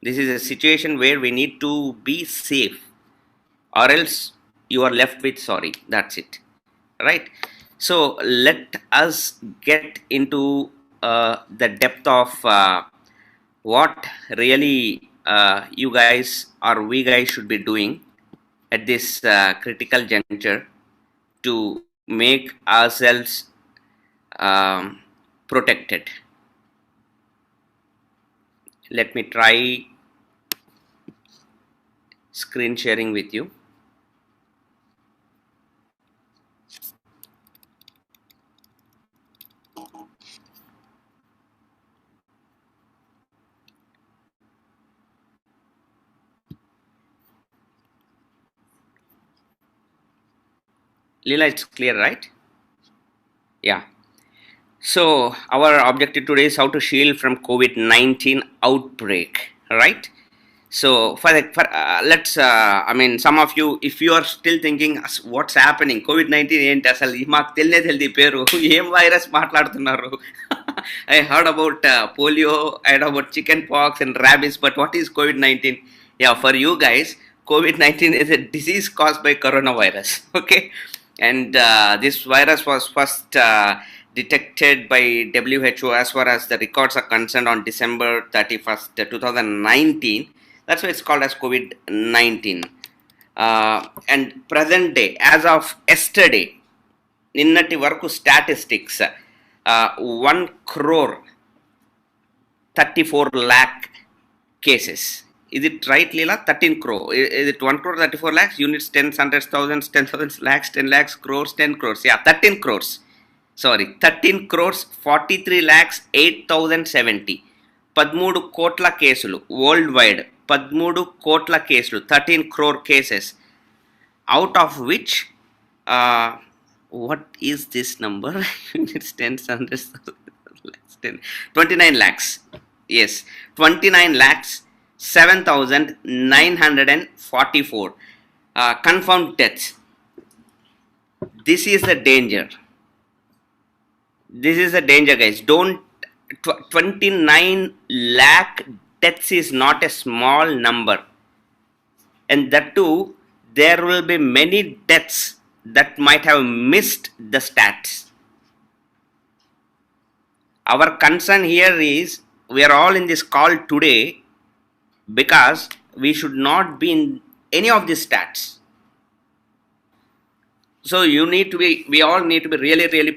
This is a situation where we need to be safe, or else you are left with sorry. That's it, right? So let us get into the depth of what really you guys or we guys should be doing at this critical juncture to make ourselves protected. Let me try screen sharing with you. Leela, it's clear, right? Yeah. So our objective today is how to shield from COVID-19 outbreak, right? So let's some of you, if you are still thinking what's happening, COVID-19 ఏంటి అసలు మాకు తెలియదు పేరు, ఏం virus మాట్లాడుతున్నారు. I heard about polio, I heard about chicken pox and rabies, but what is COVID-19? Yeah, for you guys, COVID-19 is a disease caused by coronavirus. Okay. And this virus was first detected by WHO as far as the records are concerned on December 31st, 2019. That's why it's called as COVID-19. And present day, as of yesterday, ninnati varaku statistics, 1,34 lakh cases. Is it right, Leela? 13 crore. Is it 1,34 lakhs? Units, tens, hundreds, thousands, 10,000 lakhs, 10 lakhs, crores, 10 crores. Yeah, 13 crores. Sorry, 13 crores, 43 lakhs, 8,070. 13 కోట్ల కేసులు world wide, 13 కోట్ల కేసులు, 13 crore cases. Out of which, what is this number? Units, tens, hundreds, thousands, 29 lakhs. Yes, 29 lakhs. 7,944 confirmed deaths. This is the danger. This is the danger, guys. Don't 29 lakh deaths is not a small number, and that too there will be many deaths that might have missed the stats. Our concern here is we are all in this call today because we should not be in any of these stats. So we all need to be really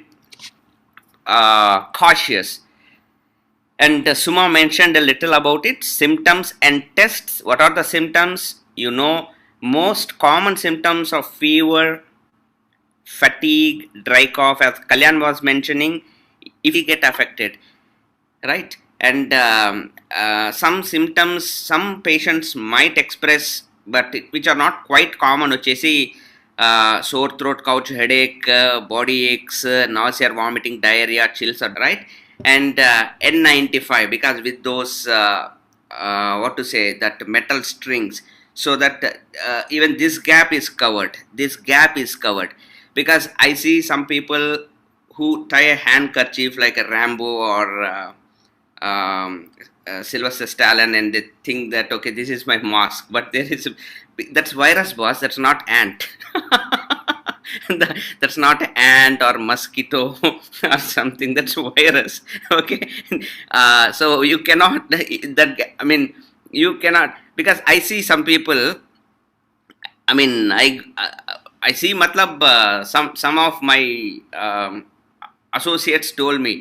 cautious. And Suma mentioned a little about it, symptoms and tests. What are the symptoms? You know, most common symptoms of fever, fatigue, dry cough, as Kalyan was mentioning, if we get affected, right? and some symptoms some patients might express, but which are not quite common. Ochesi sore throat, couch headache, body aches, nausea, vomiting, diarrhea, chills, are right. And N95, because with those what to say, that metal strings, so that even this gap is covered. This gap is covered because I see some people who tie a handkerchief like a Rambo or Sylvester Stallone, and they think that okay, this is my mask, but there is that's virus, boss. That's not ant. That's not ant or mosquito or something. That's virus. Okay, so you cannot that. I mean, you cannot, because I see some people. I mean, I see. Matlab, some of my associates told me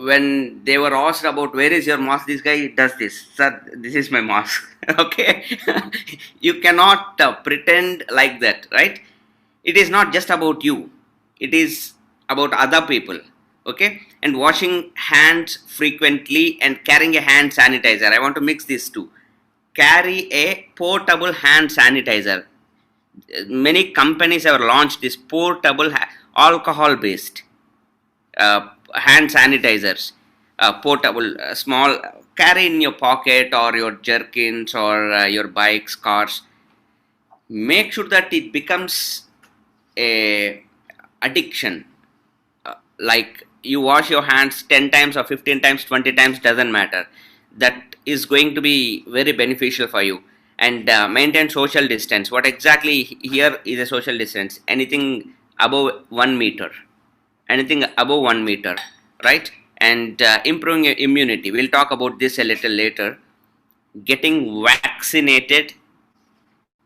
when they were asked about where is your mask, this guy does this, sir, this is my mask. Okay, you cannot pretend like that, right? It is not just about you, it is about other people. Okay, and washing hands frequently and carrying a hand sanitizer. I want to mix these two. Carry a portable hand sanitizer. Many companies have launched this portable alcohol based hand sanitizers, portable, small, carry in your pocket or your jerkins or your bikes, cars. Make sure that it becomes a addiction. Like you wash your hands 10 times or 15 times, 20 times, doesn't matter. That is going to be very beneficial for you. And maintain social distance. What exactly here is a social distance? Anything above 1 meter. Anything above 1 meter, right? And improving your immunity. We'll talk about this a little later. Getting vaccinated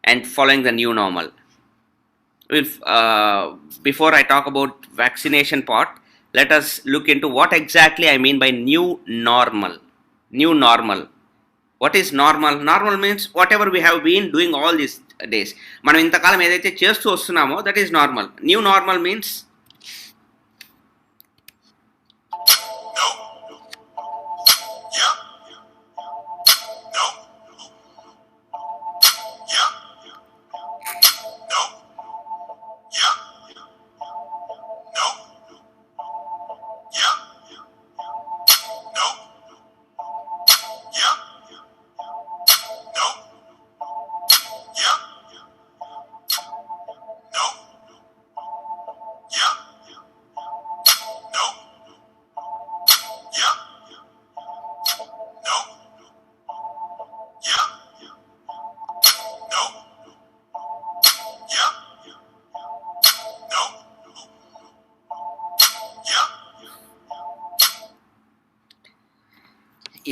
and following the new normal. If before I talk about vaccination part, let us look into what exactly I mean by new normal. New normal. What is normal? Normal means whatever we have been doing all these days. మనం ఇంతకాలం ఏదైతే చేస్తూ వస్తున్నామో that is normal. New normal means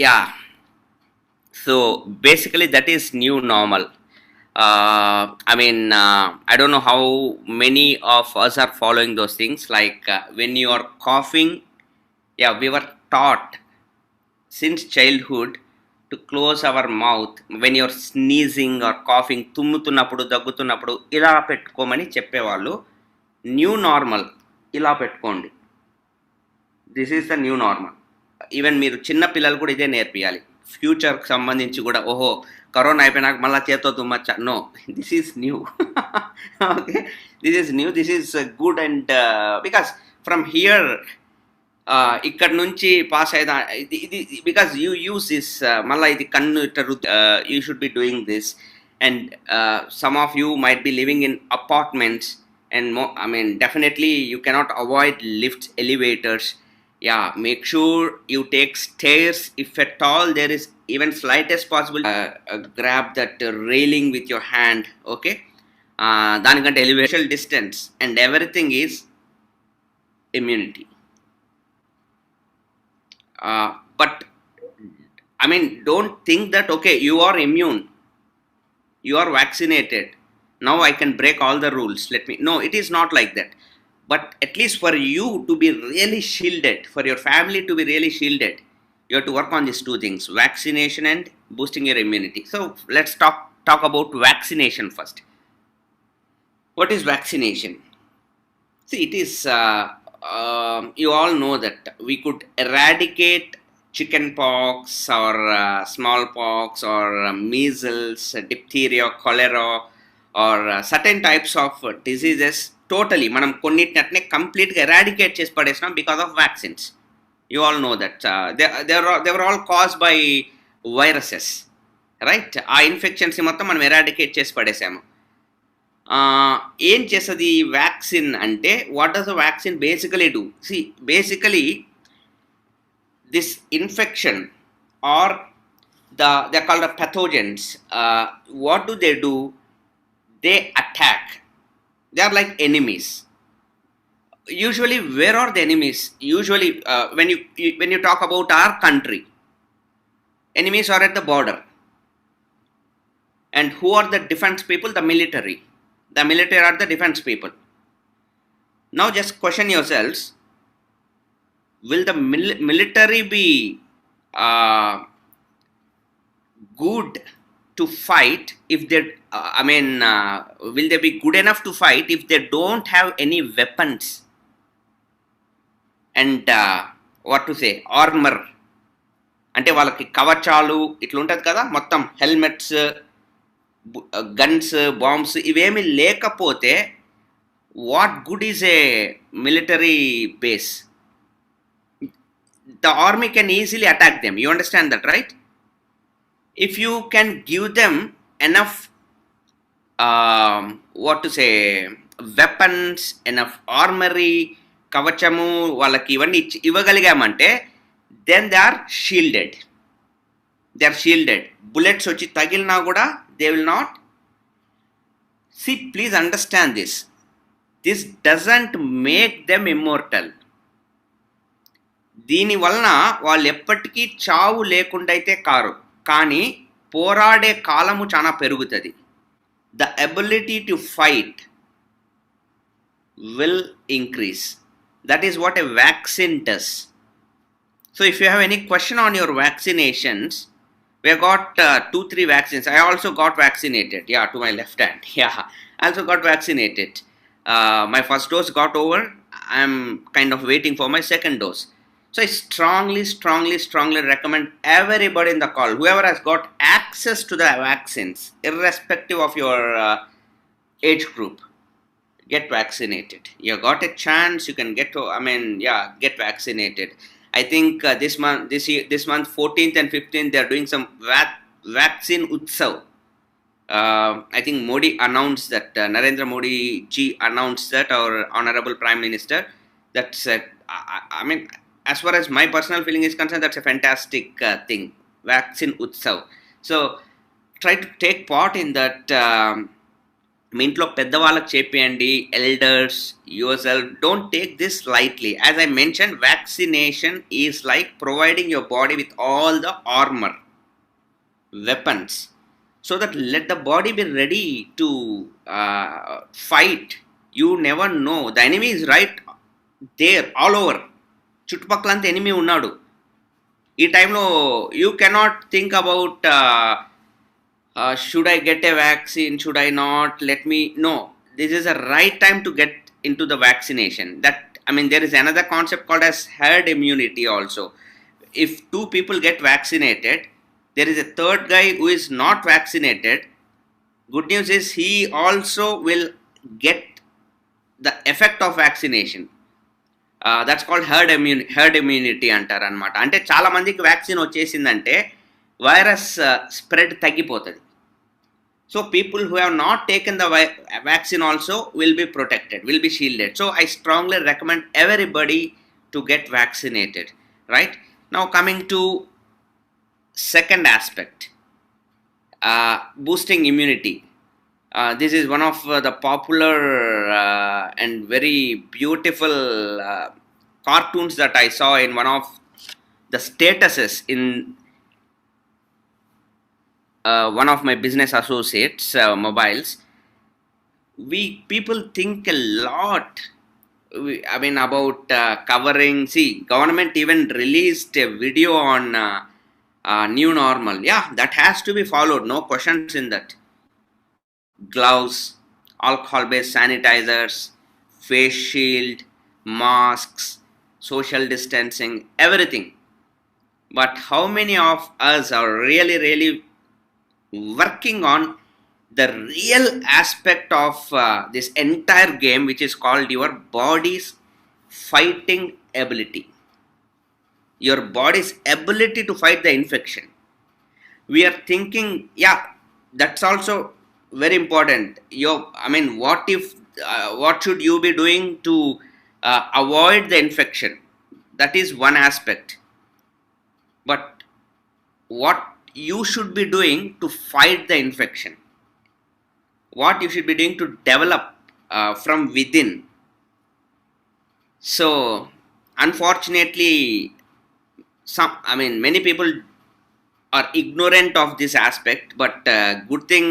yeah. So basically that is new normal. I mean, I don't know how many of us are following those things. Like when you are coughing, yeah, we were taught since childhood to close our mouth. When you're sneezing or coughing, తుమ్ముతున్నప్పుడు దగ్గుతున్నప్పుడు ఇలా పెట్టుకోమని చెప్పేవాళ్ళు. New normal ఇలా పెట్టుకోండి. This is the new normal. Even మీరు చిన్న పిల్లలు కూడా ఇదే నేర్పియాలి. ఫ్యూచర్కి సంబంధించి కూడా, ఓహో కరోనా అయిపోయినాక మళ్ళీ చేత్తో తుమ్మచ్చా? No, this is new. Okay, this is new, this is good. And because from here ఇక్కడ నుంచి పాస్ అయిదా ఇది, బికాస్ యూ యూస్ దిస్, మళ్ళీ ఇది కన్ను ఇట్లా you should be doing this. And some of you might be living in apartments and I mean definitely you cannot avoid lifts, elevators. Yeah, make sure you take stairs if at all there is even slightest possible. Grab that railing with your hand. Okay, danikante elevation distance and everything is immunity. But I mean, don't think that okay, you are immune, you are vaccinated, now I can break all the rules, let me. No, it is not like that. But at least for you to be really shielded, for your family to be really shielded, you have to work on these two things: vaccination and boosting your immunity. So let's talk about vaccination first. What is vaccination? See, it is you all know that we could eradicate chicken pox or smallpox or measles, diphtheria, cholera, or certain types of diseases totally మనం కొన్నిటిని కంప్లీట్గా eradicate చేసి పడేసినాం because of vaccines. You all know that they were all caused by viruses, right? ఆ infections మొత్తం మనం eradicate చేసి పడేసాము. ఏం చేస్తుంది వ్యాక్సిన్ అంటే, what does the vaccine basically do? See, basically this infection or they're called the pathogens, what do? They attack. They are like enemies. Usually, where are the enemies? Usually, when you talk about our country, enemies are at the border. And who are the defense people? The military. The military are the defense people. Now just question yourselves, will the military be good to fight if they, will they be good enough to fight if they don't have any weapons and what to say, armor? అంటే వాళ్ళకి కవచాలు ఇట్లా ఉంటుంది కదా, మొత్తం helmets, guns, bombs ఇవేమి లేకపోతే what good is a military base? The army can easily attack them. You understand that, right? If you can give them enough what to say, weapons, enough armory, kavachamu వాళ్ళకి ఇవన్నీ ఇవ్వగలిగామంటే then they are shielded. They are shielded. Bullets వచ్చి తగిలినా కూడా they will not. See, please understand this. This doesn't make them immortal. దీని వలన వాళ్ళు ఎప్పటికీ చావు లేకుండా అయితే కారు, కానీ పోరాడే కాలము చాలా పెరుగుతుంది. The ability to fight will increase. That is what a vaccine does. So if you have any question on your vaccinations, we have got 2-3 vaccines. I also got vaccinated. Yeah, to my left hand. Yeah, I also got vaccinated. My first dose got over. I'm kind of waiting for my second dose. So I strongly recommend everybody in the call, whoever has got access to the vaccines, irrespective of your age group, get vaccinated. You got a chance, you can get to, get vaccinated. I think this month 14th and 15th, they are doing some vaccine utsav. I think Modi announced that, Narendra Modi ji announced that, our honorable Prime Minister. That's as far as my personal feeling is concerned, that's a fantastic thing, vaccine utsav. So try to take part in that. మీ ఇంట్లో పెద్దవాళ్ళకి చెప్పేయండి, elders, yourself, don't take this lightly. As I mention, vaccination is like providing your body with all the armour, weapons, so that let the body be ready to fight. You never know, the enemy is right there, all over. చుట్టుపక్కలంతా enemy ఉన్నాడు. ఈ టైంలో you cannot think about should I get a vaccine, should I not, let me, no, this is a right time to get into the vaccination. There is another concept called as herd immunity also. If 2 people get vaccinated, there is a third guy who is not vaccinated. Good news is he also will get the effect of vaccination. That's called herd immunity అంటారు అనమాట. అంటే చాలా మందికి vaccine వచ్చేసిందంటే virus spread తగ్గిపోతుంది. So people who have not taken the vaccine also will be protected, will be shielded. So I strongly recommend everybody to get vaccinated. Right? Now coming to second aspect, boosting immunity. This is one of the popular and very beautiful cartoons that I saw in one of the statuses in one of my business associates mobiles. People think a lot about covering. See, government even released a video on new normal. Yeah, that has to be followed, no questions in that. Gloves, alcohol based sanitizers, face shield, masks, social distancing, everything. but how many of us are really working on the real aspect of this entire game, which is called your body's fighting ability, your body's ability to fight the infection? We are thinking, yeah, that's also very important. What if, what should you be doing to avoid the infection? That is one aspect. But what you should be doing to fight the infection, what you should be doing to develop from within. So unfortunately, many people are ignorant of this aspect, but good thing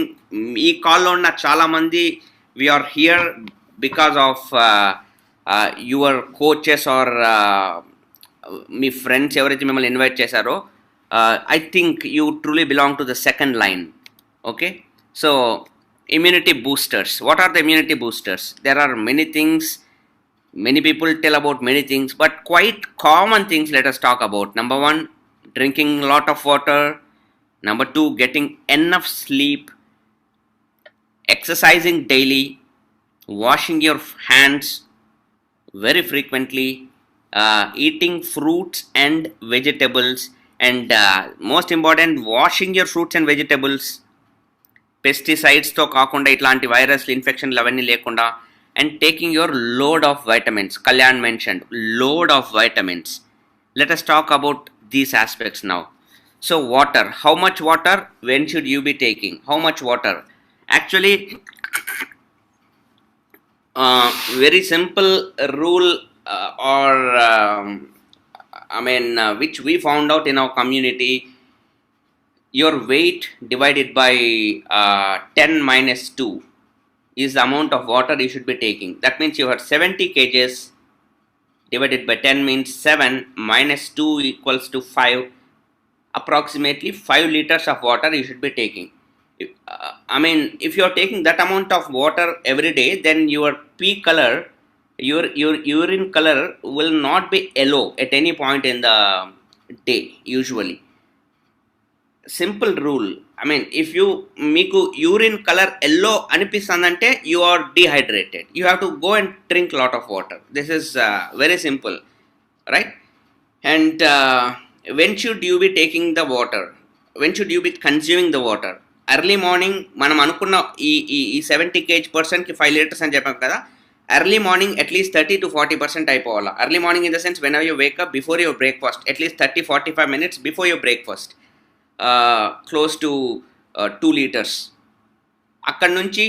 ee call onna chala mandi we are here because of your coaches or me friends ఎవరైతే మిమ్మల్ని invite చేశారో, I think you truly belong to the second line. Okay, so immunity boosters. What are the immunity boosters? There are many things, many people tell about many things, but quite common things let us talk about. Number one, drinking a lot of water. Number two, getting enough sleep, exercising daily, washing your hands very frequently, eating fruits and vegetables, and most important, washing your fruits and vegetables పెస్టిసైడ్స్తో కాకుండా, ఇట్లాంటి వైరస్లు ఇన్ఫెక్షన్లు అవన్నీ లేకుండా, and taking your load of vitamins. Kalyan mentioned load of vitamins. Let us talk about these aspects now. So water, how much water, when should you be taking, how much water? Actually, very simple rule which we found out in our community. Your weight divided by 10 minus 2 is the amount of water you should be taking. That means you are 70 kgs divided by 10 means 7 minus 2 equals to 5. Approximately 5 liters of water you should be taking. If you are taking that amount of water every day, then your pee color, your urine color will not be yellow at any point in the day usually. Simple rule. If you meeku urine color yellow anipistandante, you are dehydrated. You have to go and drink lot of water. This is very simple, right? And when should you be taking the water? When should you be consuming the water? Early morning, మనం అనుకున్న ఈ 70 kg person కి 5 liters అని చెప్పాం కదా. Early morning at least 30 to 40% అయిపోవాలా. Early morning in the sense whenever you wake up, before your breakfast, at least 30-45 minutes before your breakfast. Close to 2 liters. అక్కడ నుంచి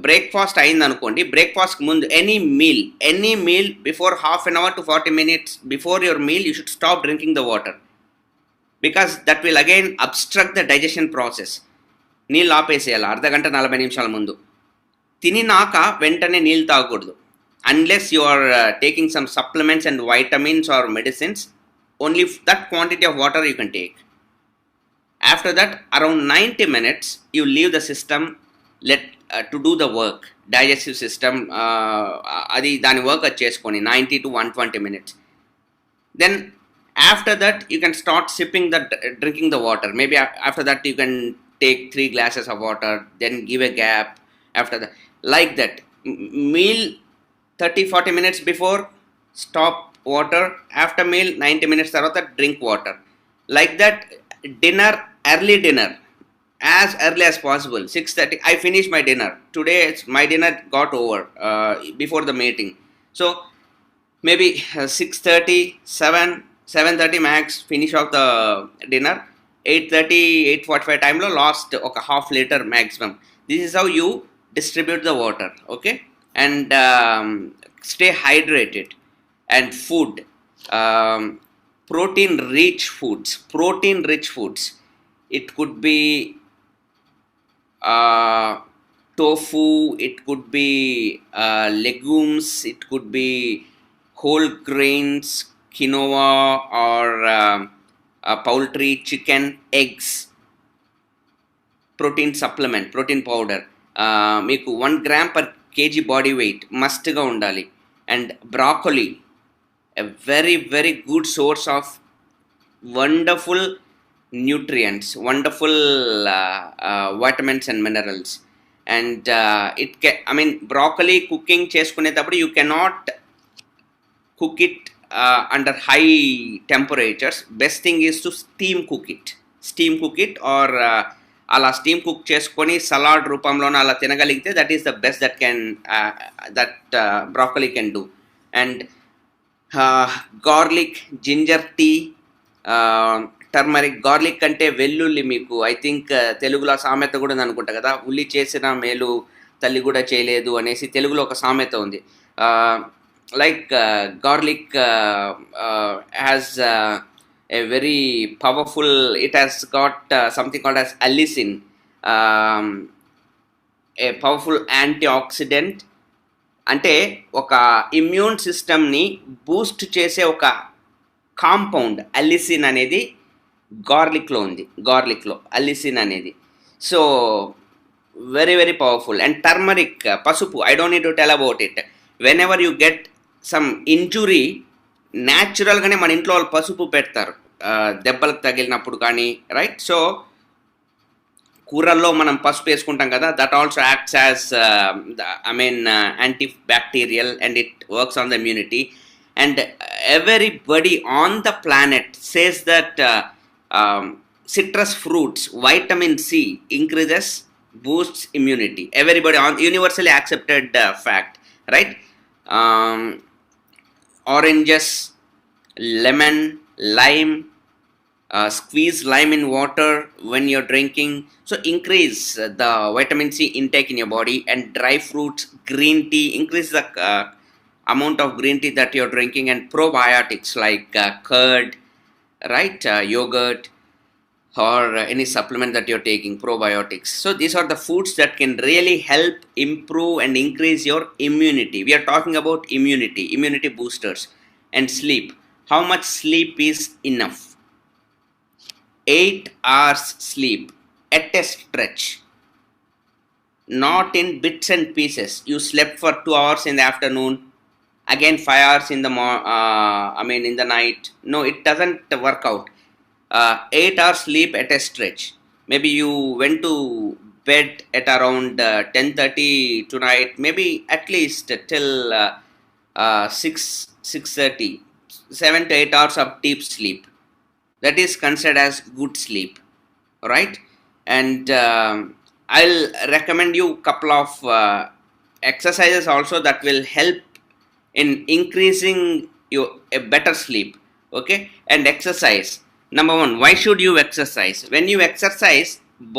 breakfast అయింది అనుకోండి, బ్రేక్ఫాస్ట్ ముందు any meal before half an hour to 40 minutes before your meal you should stop drinking the water, because that will again obstruct the digestion process. నీళ్ళు ఆపేసేయాలి అర్ధగంట 40 నిమిషాల ముందు. తినినాక వెంటనే నీళ్ళు తాగకూడదు, unless you are taking some supplements and vitamins or medicines. Only that quantity of water you can take. After that, around 90 minutes, you leave the system to do the work. Digestive system, adi dani work cheskoni 90 to 120 minutes. Then after that, you can start drinking the water. Maybe after that, you can take 3 glasses of water, then give a gap. After that, like that, meal 30-40 minutes before, stop water. After meal 90 minutes tarvata drink water. Like that, dinner, early dinner, as early as possible. 6:30 I finished my dinner today. My dinner got over before the meeting, so maybe 6:30, 7:30 max finish off the dinner. 8:30, 8:45 time lo last oka half liter maximum. This is how you distribute the water. Okay, and stay hydrated. And food, protein rich foods. It could be tofu, it could be legumes, it could be whole grains, quinoa, or poultry, chicken, eggs. Protein supplement, protein powder, meeku 1 gram per kg body weight must ga undali. And broccoli, a very good source of wonderful nutrients, wonderful vitamins and minerals. And I mean, broccoli cooking cheskunetabdu you cannot cook it under high temperatures. Best thing is to steam cook it or అలా steam cook చేసుకొని salad రూపంలోనే అలా తినగలిగితే that is the best that can broccoli can do. And garlic, ginger tea, turmeric. Garlic అంటే వెల్లుల్లి, మీకు I think తెలుగులో సామెత కూడా ఉంది అనుకుంటా కదా, ఉల్లి చేసిన మేలు తల్లి కూడా చేయలేదు అనేసి తెలుగులో ఒక సామెత ఉంది. Like garlic has a very powerful, it has got something called as allicin, a powerful antioxidant. అంటే ఒక ఇమ్యూన్ సిస్టమ్ని బూస్ట్ చేసే ఒక కాంపౌండ్ అల్లిసిన్ అనేది గార్లిక్లో ఉంది. గార్లిక్లో అల్లిసిన్ అనేది so very very powerful. And turmeric, పసుపు, I don't need to tell about it. Whenever you get some injury, న్యాచురల్గానే మన ఇంట్లో వాళ్ళు పసుపు పెడతారు దెబ్బలకు తగిలినప్పుడు కానీ, రైట్? సో కూరల్లో మనం పసుపు వేసుకుంటాం కదా, that also acts as I mean anti bacterial and it works on the immunity. And everybody on the planet says that citrus fruits, vitamin C increases, boosts immunity. Everybody on universally accepted fact, right? Oranges, lemon, lime, squeeze lime in water when you're drinking, so increase the vitamin C intake in your body. And dry fruits, green tea, increase the amount of green tea that you're drinking. And probiotics like curd, right, yogurt, or any supplement that you're taking, probiotics. So these are the foods that can really help improve and increase your immunity. We are talking about immunity boosters. And sleep. How much sleep is enough? 8 hours sleep at a stretch, not in bits and pieces. You slept for 2 hours in the afternoon, again 5 hours in the in the night. No, it doesn't work out. 8 hours sleep at a stretch. Maybe you went to bed at around 10:30 tonight, maybe at least till 6:30, 7 to 8 hours of deep sleep. That is considered as good sleep, right? And I'll recommend you a couple of exercises also that will help in increasing your a better sleep. Okay? And exercise. Number one, why should you exercise? When you exercise,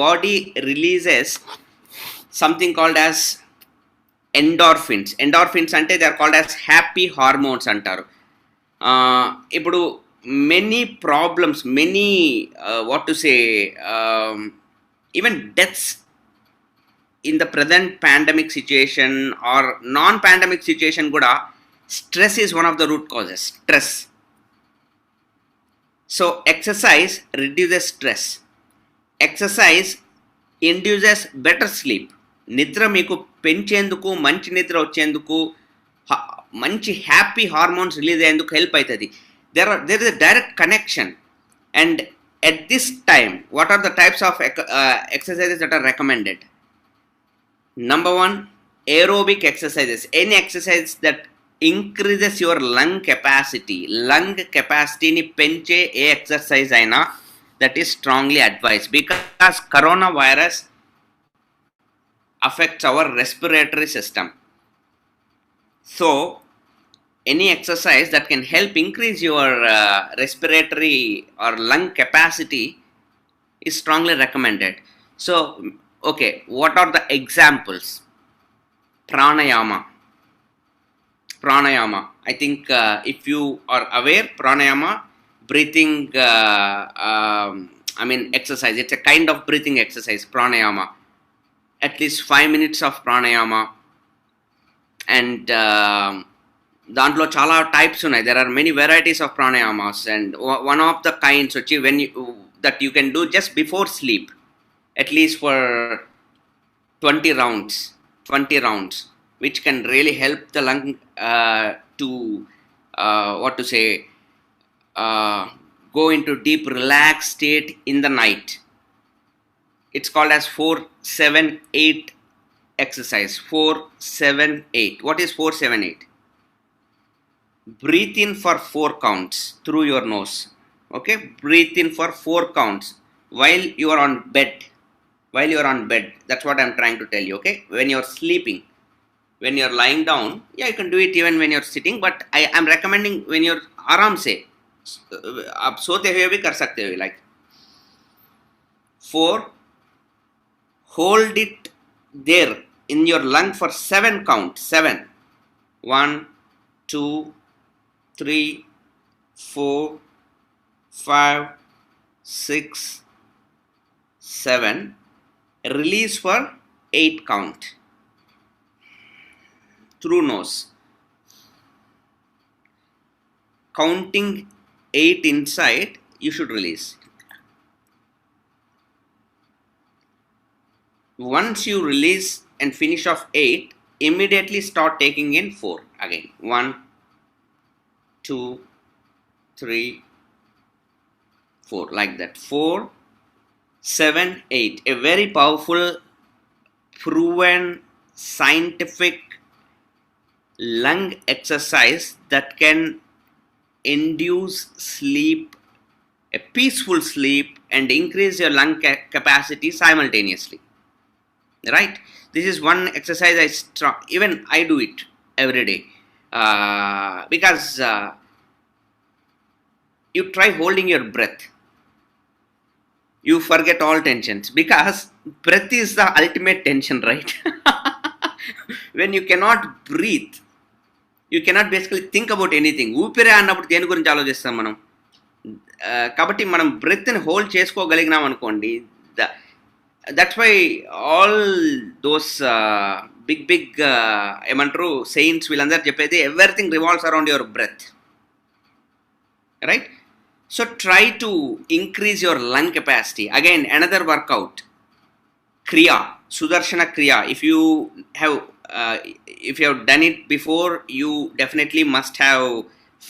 body releases something called as endorphins. Endorphins ante they are called as happy hormones antaru. ఇప్పుడు many problems, many what to say, even deaths in the present pandemic situation or non-pandemic situation kuda, stress is one of the root causes. Stress. So exercise reduces stress. Exercise induces better sleep. నిద్ర మీకు పెంచేందుకు, మంచి నిద్ర వచ్చేందుకు, మంచి happy hormones release అయ్యేందుకు help అవుతుంది. there is a direct connection. And at this time, what are the types of exercises that are recommended? Number one, aerobic exercises. Any exercise that increases your lung capacity. Lung capacity ni penche A exercise aina, that is strongly advised, because coronavirus affects our respiratory system. So any exercise that can help increase your respiratory or lung capacity is strongly recommended. So okay, what are the examples? Pranayama. I think if you are aware, pranayama, breathing exercise. It's a kind of breathing exercise, pranayama. At least 5 minutes of pranayama. And దాంట్లో చాలా types ఉన్నాయి. There are many varieties of pranayamas. And one of the kinds వచ్చి when that you can do just before sleep, at least for 20 rounds, which can really help the lung to go into deep relaxed state in the night. It's called as 4-7-8 exercise. 4-7-8. What is 4-7-8? Breathe in for 4 counts through your nose. Okay, breathe in for 4 counts while you are on bed. While you are on bed, that's what I'm trying to tell you. Okay, when you're sleeping, when you're lying down, yeah, you can do it even when you're sitting, but I am recommending when you're आराम से आप सोते हुए भी कर सकते हो. Like 4, hold it there in your lung for 7 count. 7. 1, 2, 3, 4, 5, 6, 7. Release for 8 count through nose. Counting 8 inside, you should release. Once you release and finish off 8, immediately start taking in 4 again. 1, 2, 3, 4, like that. 4, 7, 8. A very powerful, proven, scientific lung exercise that can induce sleep, a peaceful sleep, and increase your lung capacity simultaneously. Right? This is one exercise even I do it every day, because you try holding your breath. You forget all tensions, because breath is the ultimate tension, right? When you cannot breathe, you cannot basically think about anything. ఊపిరే అన్నప్పుడు దేని గురించి ఆలోచిస్తాం మనం. కాబట్టి మనం బ్రెత్ని hold చేసుకోగలిగినాం అనుకోండి, that's why all those big ఏమంటారు సెయింట్స్ వీళ్ళందరూ చెప్పేది everything revolves around your breath, right? So try to increase your lung capacity. Again, another workout, Kriya, Sudarshana Kriya. If you have done it before, you definitely must have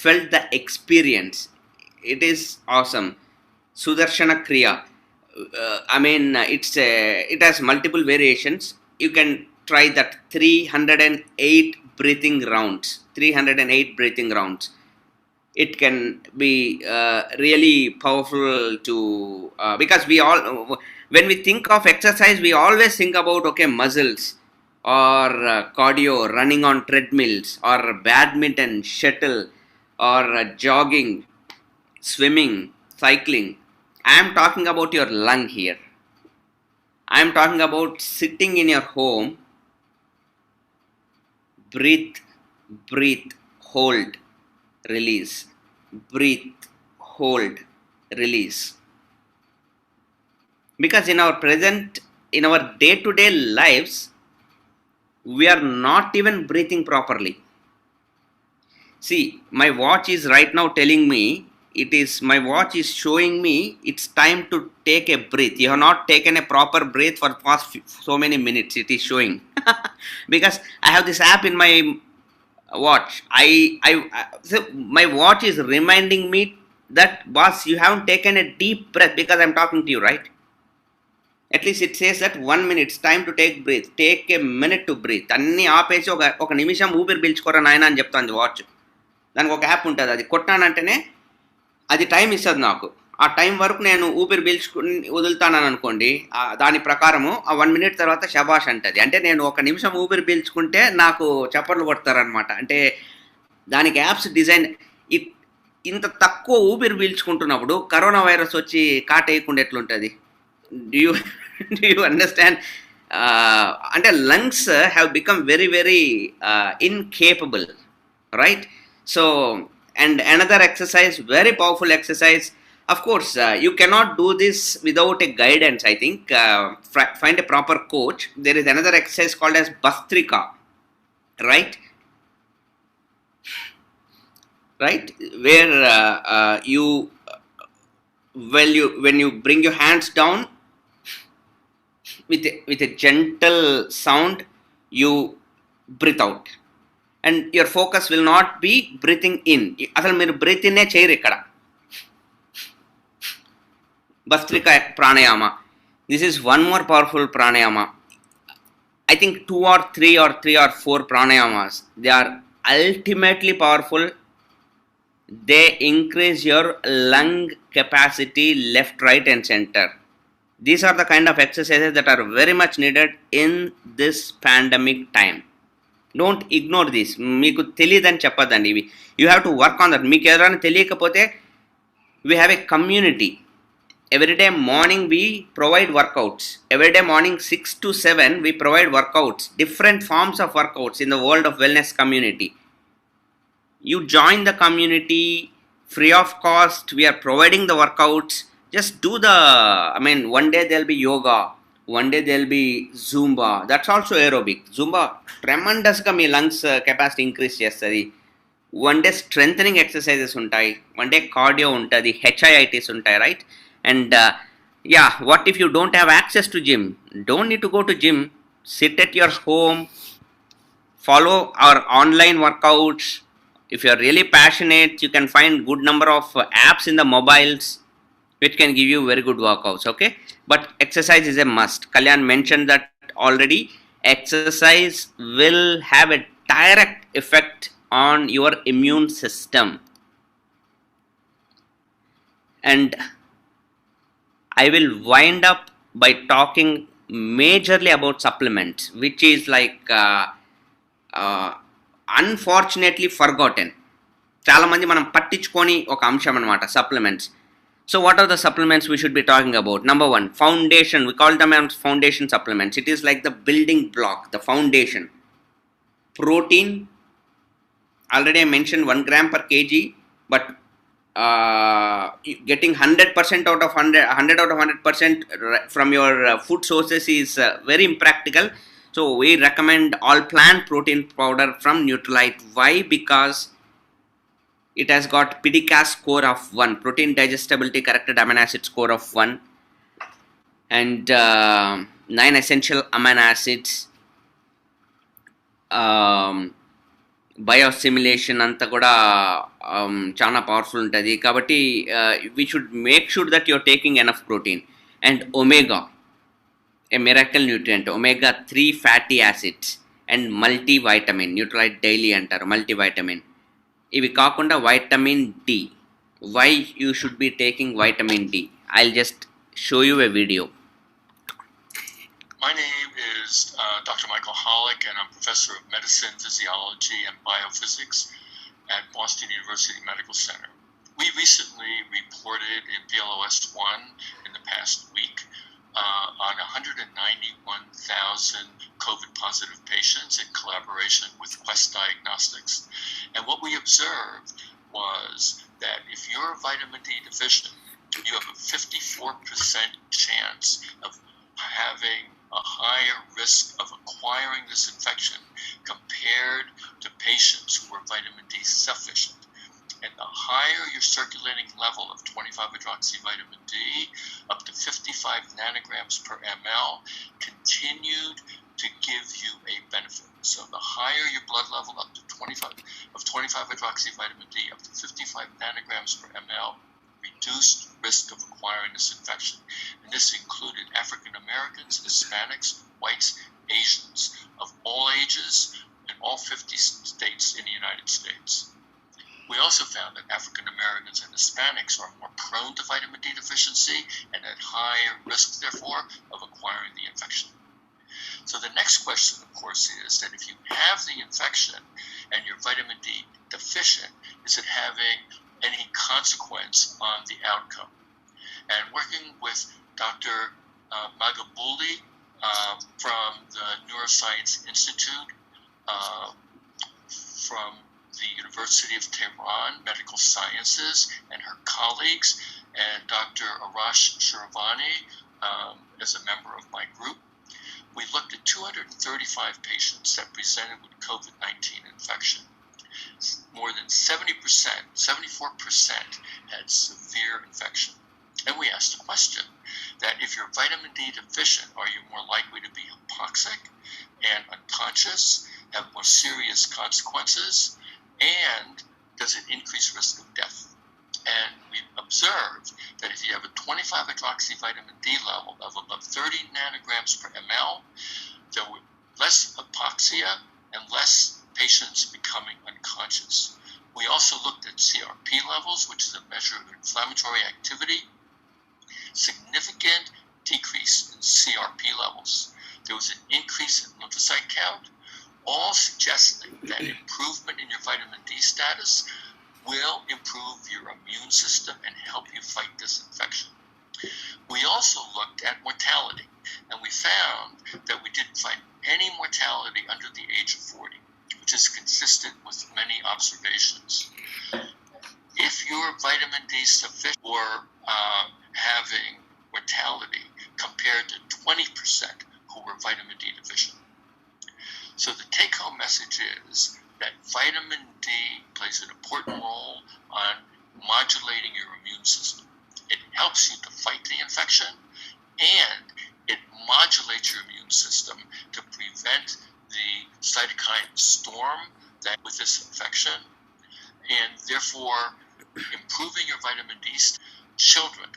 felt the experience. It is awesome. Sudarshana Kriya. It has multiple variations. You can try that 308 breathing rounds. 308 breathing rounds. It can be really powerful to because when we think of exercise, we always think about muscles or cardio, running on treadmills, or badminton, shuttle, or jogging, swimming, cycling. I am talking about your lung here. I am talking about sitting in your home. Breathe, hold, release. Breathe, hold, release. Because in our day-to-day lives, we are not even breathing properly. See, my watch is right now telling me, my watch is showing me it's time to take a breath. You have not taken a proper breath for past so many minutes, it is showing. Because I have this app in my watch. So my watch is reminding me that, boss, you haven't taken a deep breath, because I'm talking to you, right? At least it says that 1 minute, it's time to take breath. Take a minute to breathe. అన్ని ఆపేసి ఒక నిమిషం ఊపిరి పీల్చుకోరా నాయన అని చెప్తాను watch. దానికి ఒక యాప్ ఉంటుంది, అది కొట్టానంటేనే అది టైం ఇస్తుంది నాకు. ఆ టైం వరకు నేను ఊపిరి పీల్చుకుని వదులుతానని అనుకోండి, దాని ప్రకారము ఆ 1 minute తర్వాత శబాష్ అంటది. అంటే నేను ఒక నిమిషం ఊపిరి పీల్చుకుంటే నాకు చప్పట్లు కొడతారనమాట. అంటే దానికి యాప్స్ డిజైన్. ఇంత తక్కువ ఊపిరి పీల్చుకుంటున్నప్పుడు కరోనా వైరస్ వచ్చి కాటేయకుండా ఎట్లుంటుంది? Do you understand? అంటే lungs have become very very incapable, right? So, and another exercise, very powerful exercise. Of course, you cannot do this without a guidance, I think. Find a proper coach. There is another exercise called as Bhastrika, right? Where when you bring your hands down with a gentle sound, you breathe out. And your focus will not be breathing in. అసలు మీరు breath ఇన్నే చేయరు ఇక్కడ. Bastrika Pranayama. This is one more powerful pranayama. I think 2 or 3 or 3 or 4 pranayamas. They are ultimately powerful. They increase your lung capacity left, right, and center. These are the kind of exercises that are very much needed in this pandemic time. Don't ignore this. మీకు తెలియదని చెప్పదండి ఇవి. You have to work on that. మీకు ఎవరైనా తెలియకపోతే we have a community. Every day morning we provide workouts. Every day morning 6 to 7 we provide workouts. Different forms of workouts in the world of wellness community. You join the community free of cost. We are providing the workouts. Just do one day there'll be yoga. One day there'll be Zumba. That's also aerobic. Zumba tremendous ga mee lungs capacity increase chestadi. One day strengthening exercises untai. One day cardio untadi. HIITs untai, right? And what if you don't have access to gym? Don't need to go to gym. Sit at your home. Follow our online workouts. If you are really passionate, you can find good number of apps in the mobiles which can give you very good workouts, okay? But exercise is a must. Kalyan mentioned that already. Exercise will have a direct effect on your immune system. And I will wind up by talking majorly about supplements, which is like unfortunately forgotten. చాలా మంది మనం పట్టించుకొని ఒక అంశం అన్నమాట supplements. So what are the supplements we should be talking about? Number 1, foundation. We call them as foundation supplements. It is like the building block, the foundation. Protein, already I mentioned 1 gram per kg, but getting 100% out of 100 out of 100% from your food sources is very impractical. So we recommend all plant protein powder from Nutrilite. Why? Because it has got PDCAAS score of 1, protein digestibility corrected amino acid score of 1, and 9 essential amino acids. Biosimulation అంతా కూడా చాలా powerful ఉంటుంది కాబట్టి we should make sure that you're taking enough protein. And omega, a miracle nutrient, omega 3 fatty acids and multivitamin. Nutrilite daily అంటారు multivitamin. ఇవి కాకుండా vitamin D. Why you should be taking vitamin D? I'll just show you a video. My name is Dr. Michael Hollick, and I'm professor of medicine, physiology, and biophysics at Boston University Medical Center. We recently reported in PLOS1 in the past week on 191,000 COVID-positive patients in collaboration with Quest Diagnostics. And what we observed was that if you're vitamin D deficient, you have a 54% chance of having a higher risk of acquiring this infection compared to patients who are vitamin D sufficient. And the higher your circulating level of 25-hydroxyvitamin D, up to 55 nanograms per ml, continued to give you a benefit. So the higher your blood level, up to 25-hydroxyvitamin D, up to 55 nanograms per ml, reduced risk of acquiring this infection. And this included African Americans, Hispanics, whites, Asians of all ages in all 50 states in the United States. We also found that African Americans and Hispanics are more prone to vitamin D deficiency and at higher risk, therefore, of acquiring the infection. So the next question, of course, is that if you have the infection and you're vitamin D deficient, is it having any consequence on the outcome? And working with Dr. Magabuli from the Neuroscience Institute from the University of Tehran Medical Sciences and her colleagues, and Dr. Arash Shiravani as a member of my group, we looked at 235 patients that presented with COVID-19 infection. More than 70%, 74% had severe infection. And we asked the question that if you're vitamin D deficient, are you more likely to be hypoxic and unconscious, have more serious consequences, and does it increase risk of death? And we observed that if you have a 25 hydroxy vitamin D level of above 30 nanograms per ml, there were less hypoxia and less patients becoming unconscious. We also looked at CRP levels, which is a measure of inflammatory activity. Significant decrease in CRP levels. There was an increase in lymphocyte count, all suggesting that improvement in your vitamin D status will improve your immune system and help you fight this infection. We also looked at mortality, and we found that we didn't find any mortality under the age of 40, which is consistent with many observations. If your vitamin D is sufficient for having mortality compared to 20% who were vitamin D deficient. So the take-home message is that vitamin D plays an important role on modulating your immune system. It helps you to fight the infection, and it modulates your immune system to prevent the cytokine storm that with this infection, and therefore improving your vitamin D. Children,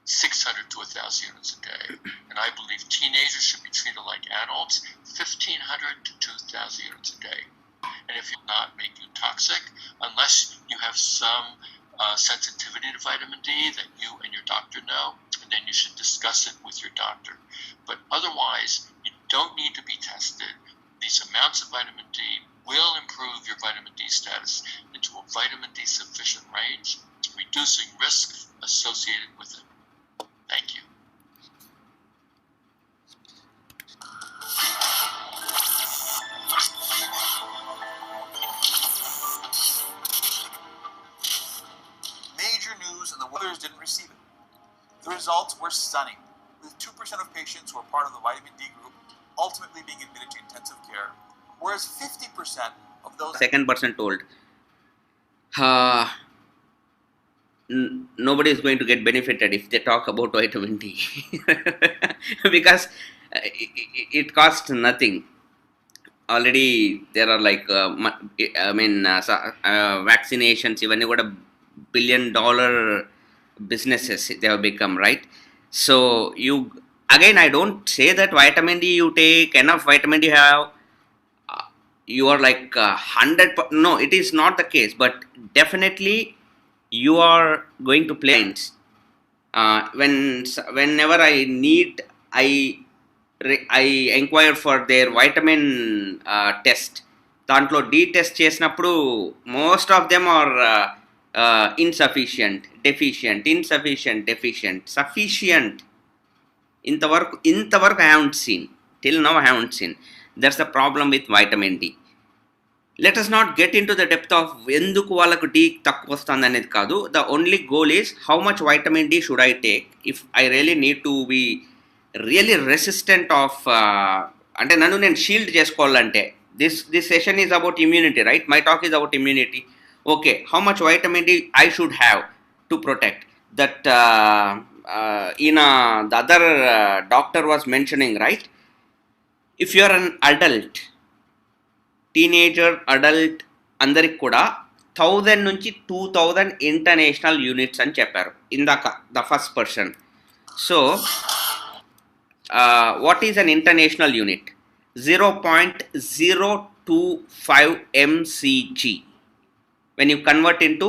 600 to 1,000 units a day, and I believe teenagers should be treated like adults, 1,500 to 2,000 units a day. And if you're not make you toxic, unless you have some sensitivity to vitamin D that you and your doctor know, and then you should discuss it with your doctor. But otherwise, you don't need to be tested. These amounts of vitamin D will improve your vitamin D status into a vitamin D sufficient range, reducing risk associated with it. Thank you. Major news, and the others didn't receive it. The results were stunning, with 2% of patients who were part of the vitamin D group ultimately being admitted to intensive care, whereas 50% of those... Second person told, nobody is going to get benefited if they talk about vitamin D because it costs nothing. Already there are like vaccinations, even got $1 billion businesses they have become, right? So you again, I don't say that vitamin D you take enough vitamin D you are like 100. No, it is not the case, but definitely you are going to play. Whenever I need, I inquire for their vitamin test. దాంట్లో D test చేసినప్పుడు most of them are insufficient, deficient, sufficient. ఇంతవరకు I haven't seen. Till now I haven't seen. That's the problem with vitamin D. Let us not get into the depth of ఎందుకు వాళ్ళకు D తక్కువ వస్తుంది అనేది కాదు. The only goal is how much vitamin D should I take if I really need to be really resistant of అంటే నన్ను నేను shield చేసుకోవాలంటే this session is about immunity, right? My talk is about immunity. Okay, how much vitamin D I should have to protect that the other doctor was mentioning, right? If you are an adult, teenager, adult, అందరికి కూడా 1000 నుంచి 2000 international units అని చెప్పారు ఇందాక the first person. So what is an international unit? 0.025 mcg. When you convert into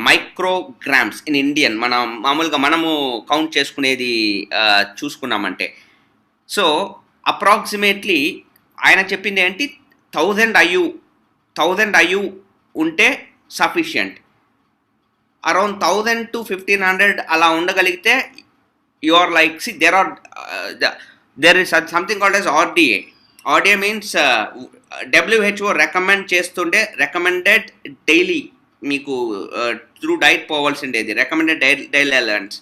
micrograms in Indian, మనము count చేసుకునేది చూసుకున్నామంటే, so approximately ఆయన చెప్పింది ఏంటి, 1000 IU ఉంటే సఫిషియంట్. అరౌండ్ 1000 to 1500 అలా ఉండగలిగితే you are like, see, there is something called as RDA. RDA means WHO recommend చేస్తుండే recommended daily మీకు through diet పోవాల్సిండేది recommended daily allowance,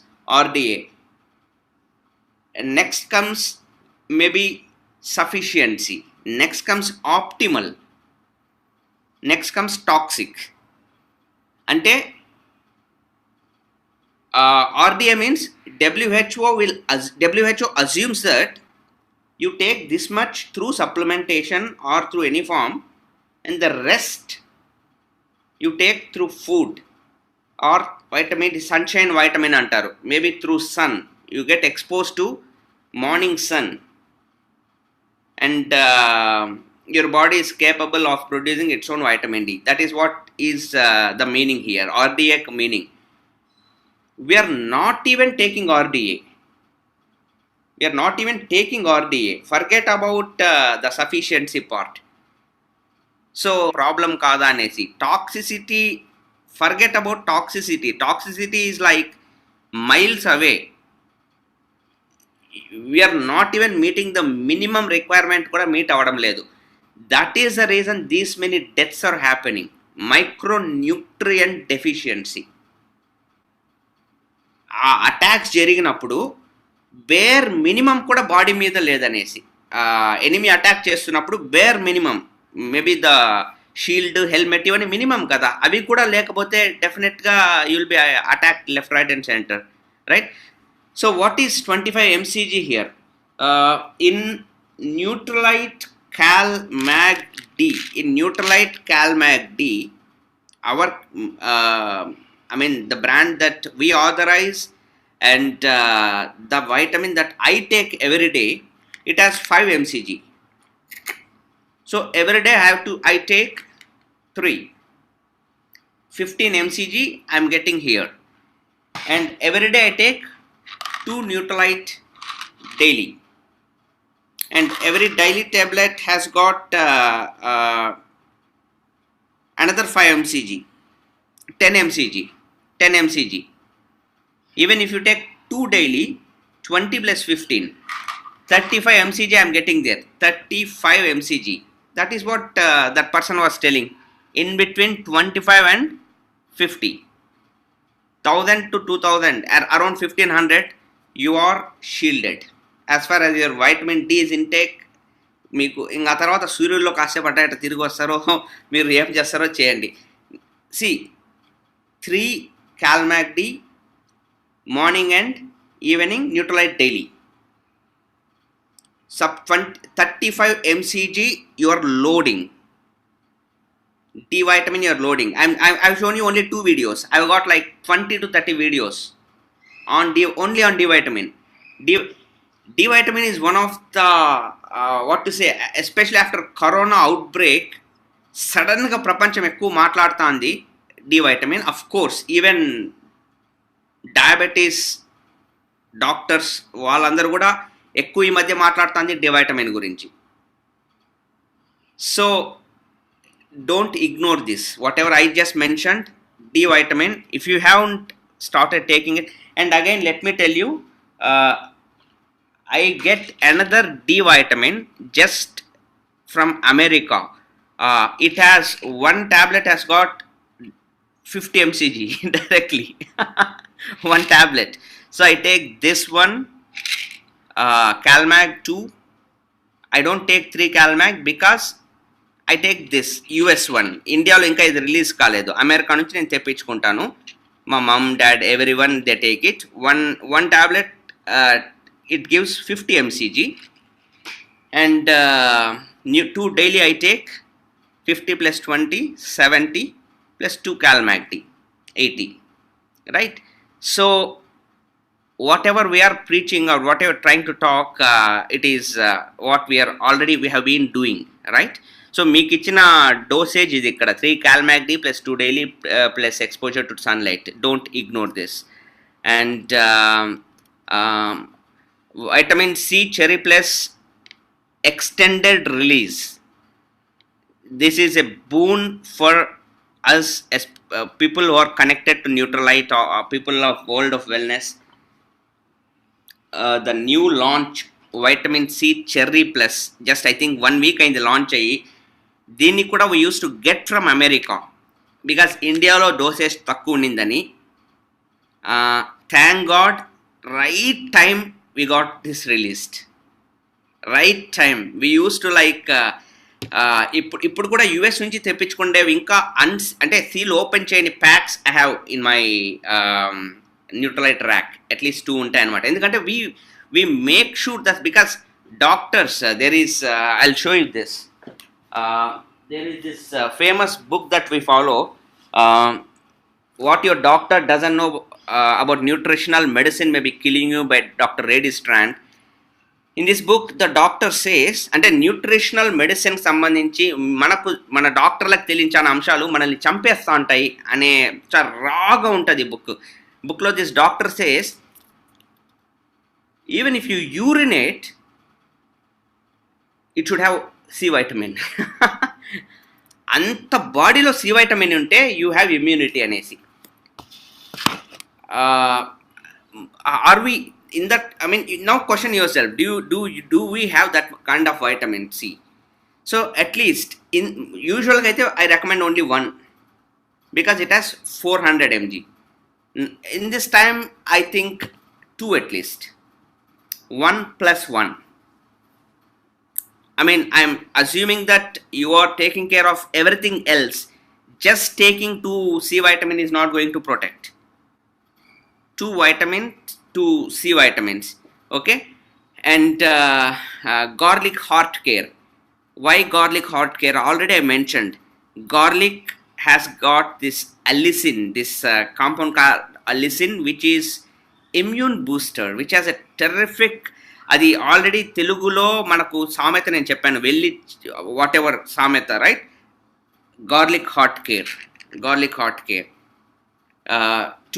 RDA. And next comes maybe sufficiency, next comes optimal, next comes toxic. అంటే RDA means WHO assumes that you take this much through supplementation or through any form, and the rest you take through food or vitamin D, sunshine vitamin antaru. Maybe through sun, you get exposed to morning sun, and your body is capable of producing its own vitamin D. That is what is the meaning here, RDA meaning. We are not even taking RDA. We are not even taking RDA. Forget about the sufficiency part. So problem kada anesi. Toxicity, forget about toxicity. Toxicity is like miles away. We are not even meeting the minimum requirement kuda meet avadam ledu. That is the reason these many deaths are happening. Micronutrient deficiency. ఆ attacks జరిగినప్పుడు bear minimum కూడా body మీద లేదనేసి, enemy attack చేస్తున్నప్పుడు bear minimum, maybe the shield, helmet, ఇవన్నీ minimum కదా, అవి కూడా లేకపోతే డెఫినెట్గా you will be attack left, right and centre, right? So what is 25 mcg here? In Nutralite CalMag D, in Neutralite CalMag D, our the brand that we authorize, and the vitamin that I take every day, it has 5 mcg. So every day I take 3, 15 mcg I am getting here, and every day I take 2 Neutralite daily, and every daily tablet has got another 5 mcg, 10 mcg, 10 mcg. Even if you take 2 daily, 20 plus 15, 35 mcg I am getting there, 35 mcg. That is what that person was telling. In between 25 and 50, 1000 to 2000, around 1500, you are shielded as far as your vitamin D is intake. మీకు ఇంకా తర్వాత సూర్యుల్లో కాసేపు అట్ట తిరిగి వస్తారో మీరు ఏం చేస్తారో చేయండి. C 3 CalMag D morning and evening, Neutralite daily. Sub 35 mcg you are loading. D vitamin you are loading. I've shown you only 2 videos. I've got like 20 to 30 videos on only on D vitamin. D vitamin is one of the what to say, especially after corona outbreak, sudden ga prapancham ekku maatladtandi D vitamin. Of course, even diabetes doctors వాళ్ళందరూ కూడా ఎక్కువ ఈ మధ్య మాట్లాడుతుంది D vitamin గురించి. So don't ignore this, whatever I just mentioned. D vitamin, if you haven't started taking it, and again let me tell you, I get another D vitamin just from America. It has one tablet has got 50 mcg directly. One tablet. So I take this one, CalMag 2. I don't take 3 CalMag because I take this US one. ఇండియాలో ఇంకా ఇది release కాలేదు. America నుంచి నేను తెప్పించుకుంటాను. మా మమ్, dad, everyone they take it. One tablet, it gives 50 mcg, and 2 daily I take 50 plus 20, 70 plus 2 CalMag D, 80, right? So whatever we are preaching or whatever trying to talk, it is what we have been doing, right? So మీకు ఇచ్చిన dosage ఇది ఇక్కడ 3 CalMag D plus 2 daily plus exposure to sunlight. Don't ignore this. And vitamin C Cherry Plus extended release. This is a boon for us as people who are connected to Neutralite or people of world of wellness. The new launch vitamin C Cherry Plus, just I think 1 week in the launch ayi, దీన్ని కూడా we used to get from America because ఇండియాలో dosage తక్కువ ఉండిందని. Thank God, right time we got this released. Right time. We used to like ఇప్పుడు కూడా US నుంచి తెప్పించుకుండేవి ఇంకా అంటే seal open చేయని packs I have in my Nutralite rack. At least 2 ఉంటాయి అనమాట. ఎందుకంటే we make sure that because doctors, there is I'll show you this. There is this famous book that we follow. what your doctor doesn't know about nutritional medicine may be killing you by Dr. Reddy Strand. In this book, the doctor says, అంటే nutritional medicine సంబంధించి మన డాక్టర్లకు తెలియించిన అంశాలు మనల్ని చంపేస్తూ ఉంటాయి అనే చాలా రాగా ఉంటుంది బుక్లో this doctor says, even if you urinate it should have C vitamin. అంత బాడీలో సి వైటమిన్ ఉంటే యూ హ్యావ్ ఇమ్యూనిటీ అనేసి. Are we in that, I mean, now question yourself, do we have that kind of vitamin C? So at least in usually I recommend only one because it has 400 mg. In this time I think two at least, 1 plus 1. I mean, I'm assuming that you are taking care of everything else. Just taking 2 C vitamin is not going to protect. 2 vitamins, 2 C vitamins, okay. And garlic heart care. Why garlic heart care? Already I mentioned garlic has got this allicin, this compound called allicin, which is immune booster, which has a terrific, అది already తెలుగులో మనకు సామెత నేను చెప్పాను, వెళ్ళి what ever సామెత, right? Garlic heart care,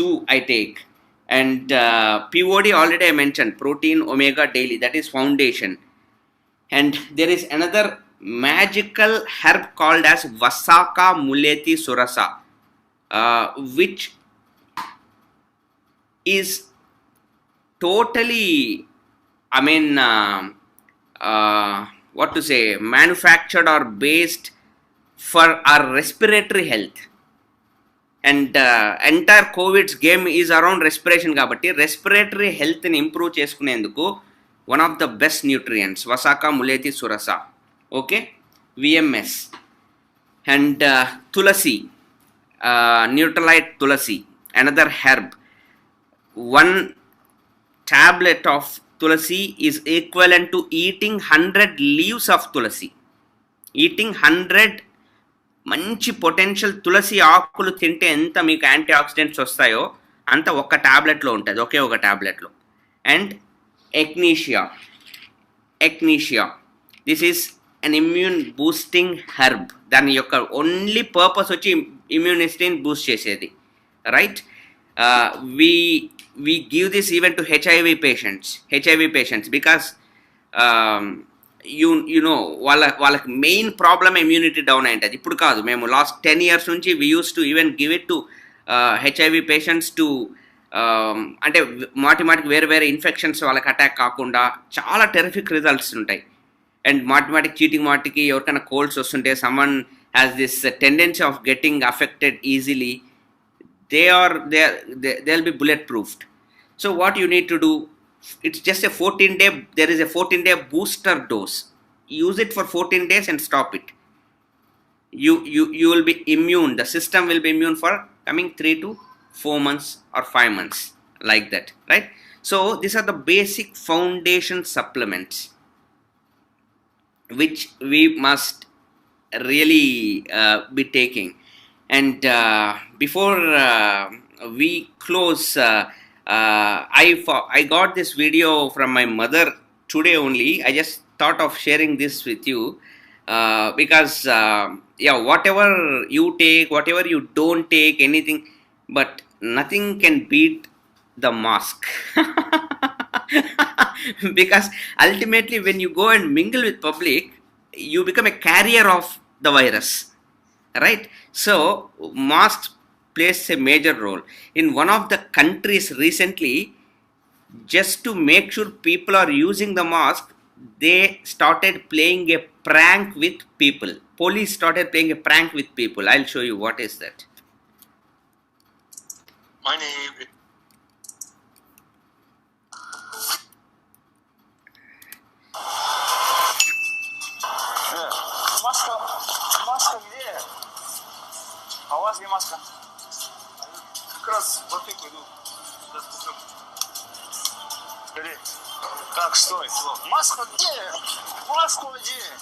2 I take. And POD already I mentioned, protein omega daily, that is foundation. And there is another magical herb called as Vasaka Mulleti Surasa, which is totally, I mean, what to say, manufactured or based for our respiratory health. And entire COVID's game is around respiration kabatti respiratory health ni improve cheskunenduku one of the best nutrients Vasaka Mulleti Surasa, okay, VMS. And tulasi, Nutrilite tulasi, another herb. 1 tablet of tulasi is equivalent to eating 100 leaves of tulasi. Eating 100 మంచి potential తులసి ఆకులు తింటే ఎంత మీకు anti oxidants వస్తాయో అంత ఒక ట్యాబ్లెట్లో ఉంటుంది, ఒకే ఒక ట్యాబ్లెట్లో. And echinacea, this is an immune boosting herb. దాని యొక్క ఓన్లీ పర్పస్ వచ్చి ఇమ్యూనిటీని బూస్ట్ చేసేది, right? we give this even to HIV patients because you know వాళ్ళకి మెయిన్ ప్రాబ్లమ్ ఇమ్యూనిటీ డౌన్ అయింటుంది. ఇప్పుడు కాదు, మేము లాస్ట్ 10 years నుంచి we used to even give it to HIV patients to అంటే మాటికి వేరే ఇన్ఫెక్షన్స్ వాళ్ళకి అటాక్ కాకుండా చాలా టెరిఫిక్ రిజల్ట్స్ ఉంటాయి. అండ్ చీటింగ్ మాటికి ఎవరికైనా కోల్డ్స్ వస్తుంటే someone has this tendency of getting affected easily, they'll be bulletproofed. So what you need to do, it's just a 14-day, there is a 14-day booster dose. Use it for 14 days and stop it. You will be immune, the system will be immune for coming 3 to 4 months or 5 months, like that, right? So these are the basic foundation supplements which we must really be taking. And before we close, I got this video from my mother today only. I just thought of sharing this with you because whatever you take, whatever you don't take, anything, but nothing can beat the mask. Because ultimately when you go and mingle with public, you become a carrier of the virus, right? So masks plays a major role. In one of the countries recently, just to make sure people are using the mask, they started playing a prank with people. Police started playing a prank with people. I'll show you what is that. My name is... Маска где? А у вас где маска? Как раз в аптеку иду. Скорее. Так, стой. Маска где? Маску одень.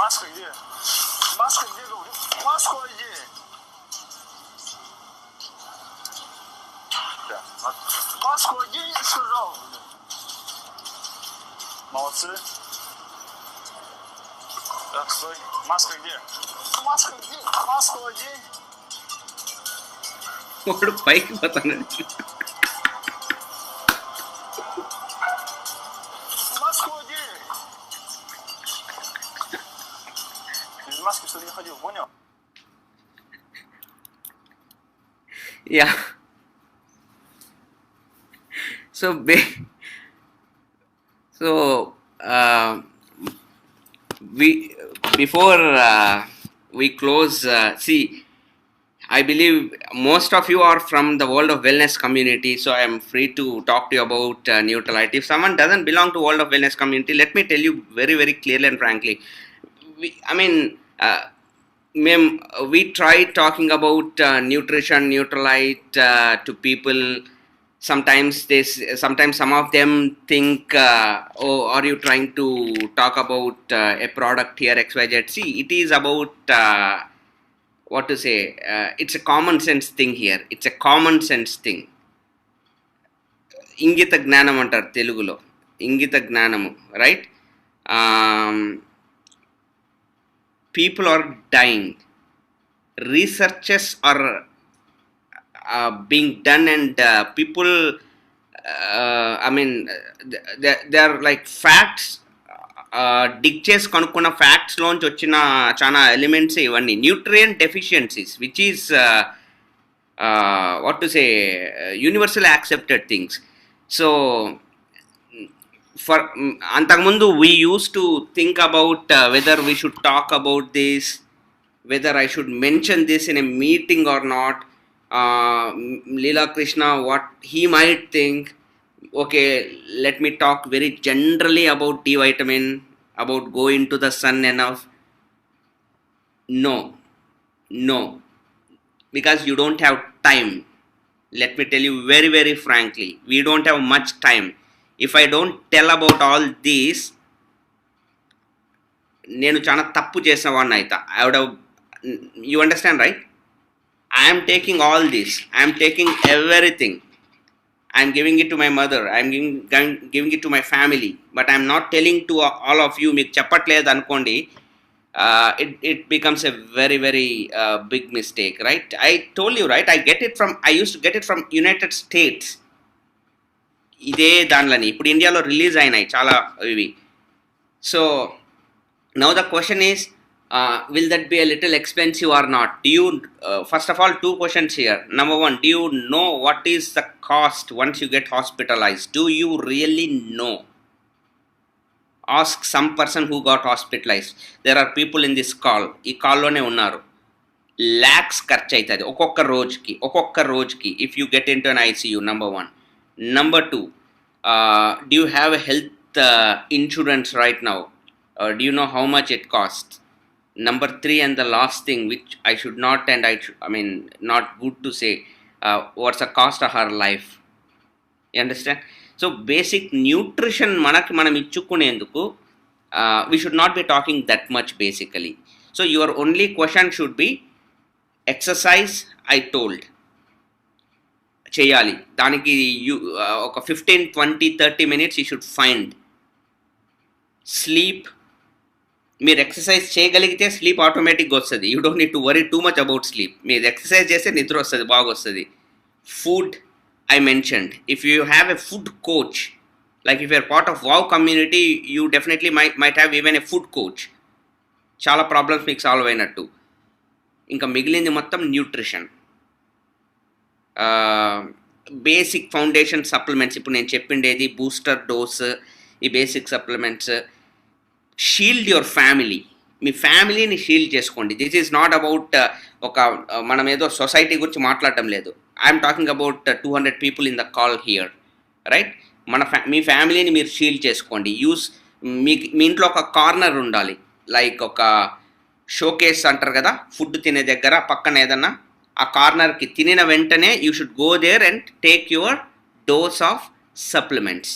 Mask ये mask ये mask ये是肉毛吃所以 mask ये వాడు పైకి పోతాను. mask что не ходил, понял? Yeah. So we before we close, see, I believe most of you are from the world of wellness community, so I am free to talk to you about Nutrilite. If someone doesn't belong to world of wellness community, let me tell you very, very clearly and frankly. We tried talking about nutrition, Nutrilite to people. Sometimes some of them think, oh, are you trying to talk about a product here, XYZ? See, it is about what to say, it's a common sense thing here. It's a common sense thing. ఇంగిత జ్ఞానం అంటారు తెలుగులో, ఇంగిత జ్ఞానము, right? People are dying, researches are being done, and people, they are like facts, dig చేసి కనుక్కున్న facts లోంచి వచ్చిన చాలా ఎలిమెంట్స్ ఇవన్నీ nutrient deficiencies, which is what to say universal accepted things. So for అంతకుముందు we use to think about whether we should talk about this, whether I should mention this in a meeting or not. Leela Krishna, what he might think, okay, let me talk very generally about D vitamin, about go into the sun enough. No, because you don't have time. Let me tell you very, very frankly, we don't have much time. If I don't tell about all these, నేను చాలా తప్పు చేసిన వాడిని అయితా. I would have, you understand, right? I am taking all this, I am taking everything, I am giving it to my mother, I am giving it to my family, but I am not telling to all of you. మీకు చెప్పట్లేదు అనుకోండి, it becomes a very, very big mistake, right? I told you, right? I used to get it from United States. ఇదే దానిలోని ఇప్పుడు ఇండియాలో release అయినాయి చాలా ఇవి. So now the question is, will that be a little expensive or not? Do you first of all, two questions here. Number one, do you know what is the cost once you get hospitalized? Do you really know? Ask some person who got hospitalized. There are people in this call, ee call lone unnaru, lakhs ఖర్చు అవుతుంది ఒక్కొక్క రోజుకి if you get into an ICU. number one. Number two, do you have a health insurance right now? Do you know how much it costs? Number three, and the last thing, which I should not, and not good to say, what's the cost of her life? You understand? So basic nutrition మనం ఇచ్చుకునేందుకు we should not be talking that much basically. So your only question should be exercise. I told చేయాలి, దానికి ఒక 15, 20, 30 minutes you should find. Sleep, మీరు exercise చేయగలిగితే sleep ఆటోమేటిక్గా వస్తుంది. You don't need to worry too much about sleep. మీరు exercise చేస్తే నిద్ర వస్తుంది, బాగా వస్తుంది. Food I mentioned. If you have a food coach, like if you're part of wow community, you definitely might have even a food coach. చాలా problems మీకు solve అయినట్టు. ఇంకా మిగిలింది మొత్తం న్యూట్రిషన్, బేసిక్ ఫౌండేషన్ సప్లిమెంట్స్. ఇప్పుడు నేను చెప్పిండేది బూస్టర్ డోస్, ఈ basic supplements. Shield your family, మీ ఫ్యామిలీని షీల్డ్ చేసుకోండి. దిస్ ఈజ్ నాట్ అబౌట్ మనం ఏదో సొసైటీ గురించి మాట్లాడటం లేదు. I'm talking about 200 people in the call here, right? మీ ఫ్యామిలీని మీరు షీల్డ్ చేసుకోండి. మీ ఇంట్లో ఒక కార్నర్ ఉండాలి, లైక్ ఒక షోకేస్ అంటారు కదా, ఫుడ్ తినే దగ్గర పక్కన ఏదన్నా ఆ కార్నర్కి తినిన వెంటనే you should go there and take your dose of supplements.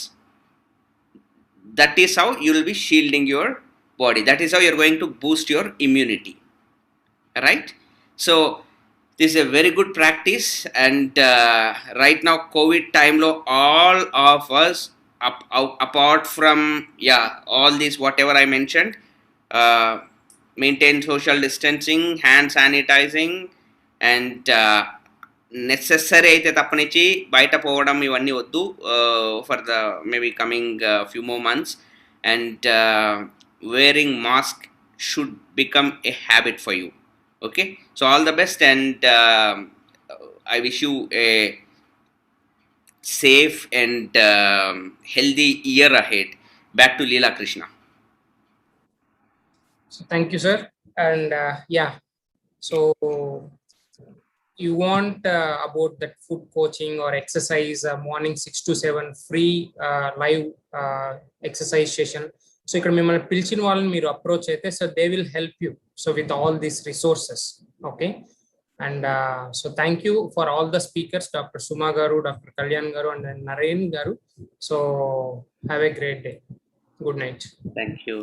That is how you will be shielding your body. That is how you're going to boost your immunity, right? So this is a very good practice, and right now COVID time lo all of us apart from all these whatever I mentioned, maintain social distancing, hand sanitizing, and necessary అయితే తప్పనిచ్చి బయట పోవడం ఇవన్నీ వద్దు for the maybe coming few more months, and wearing mask should become a habit for you. Okay, so all the best, and I wish you a safe and healthy year ahead. Back to Leela Krishna. So thank you, sir. And so you want about that food coaching or exercise, morning 6 to 7 free live exercise session. So ఇక్కడ మిమ్మల్ని పిలిచిన వాళ్ళని మీరు approach అయితే, so they will help you so with all these resources. Okay, and so thank you for all the speakers, doctor Suma garu, doctor Kalyan garu, and Naren garu. So have a great day. Good night. Thank you.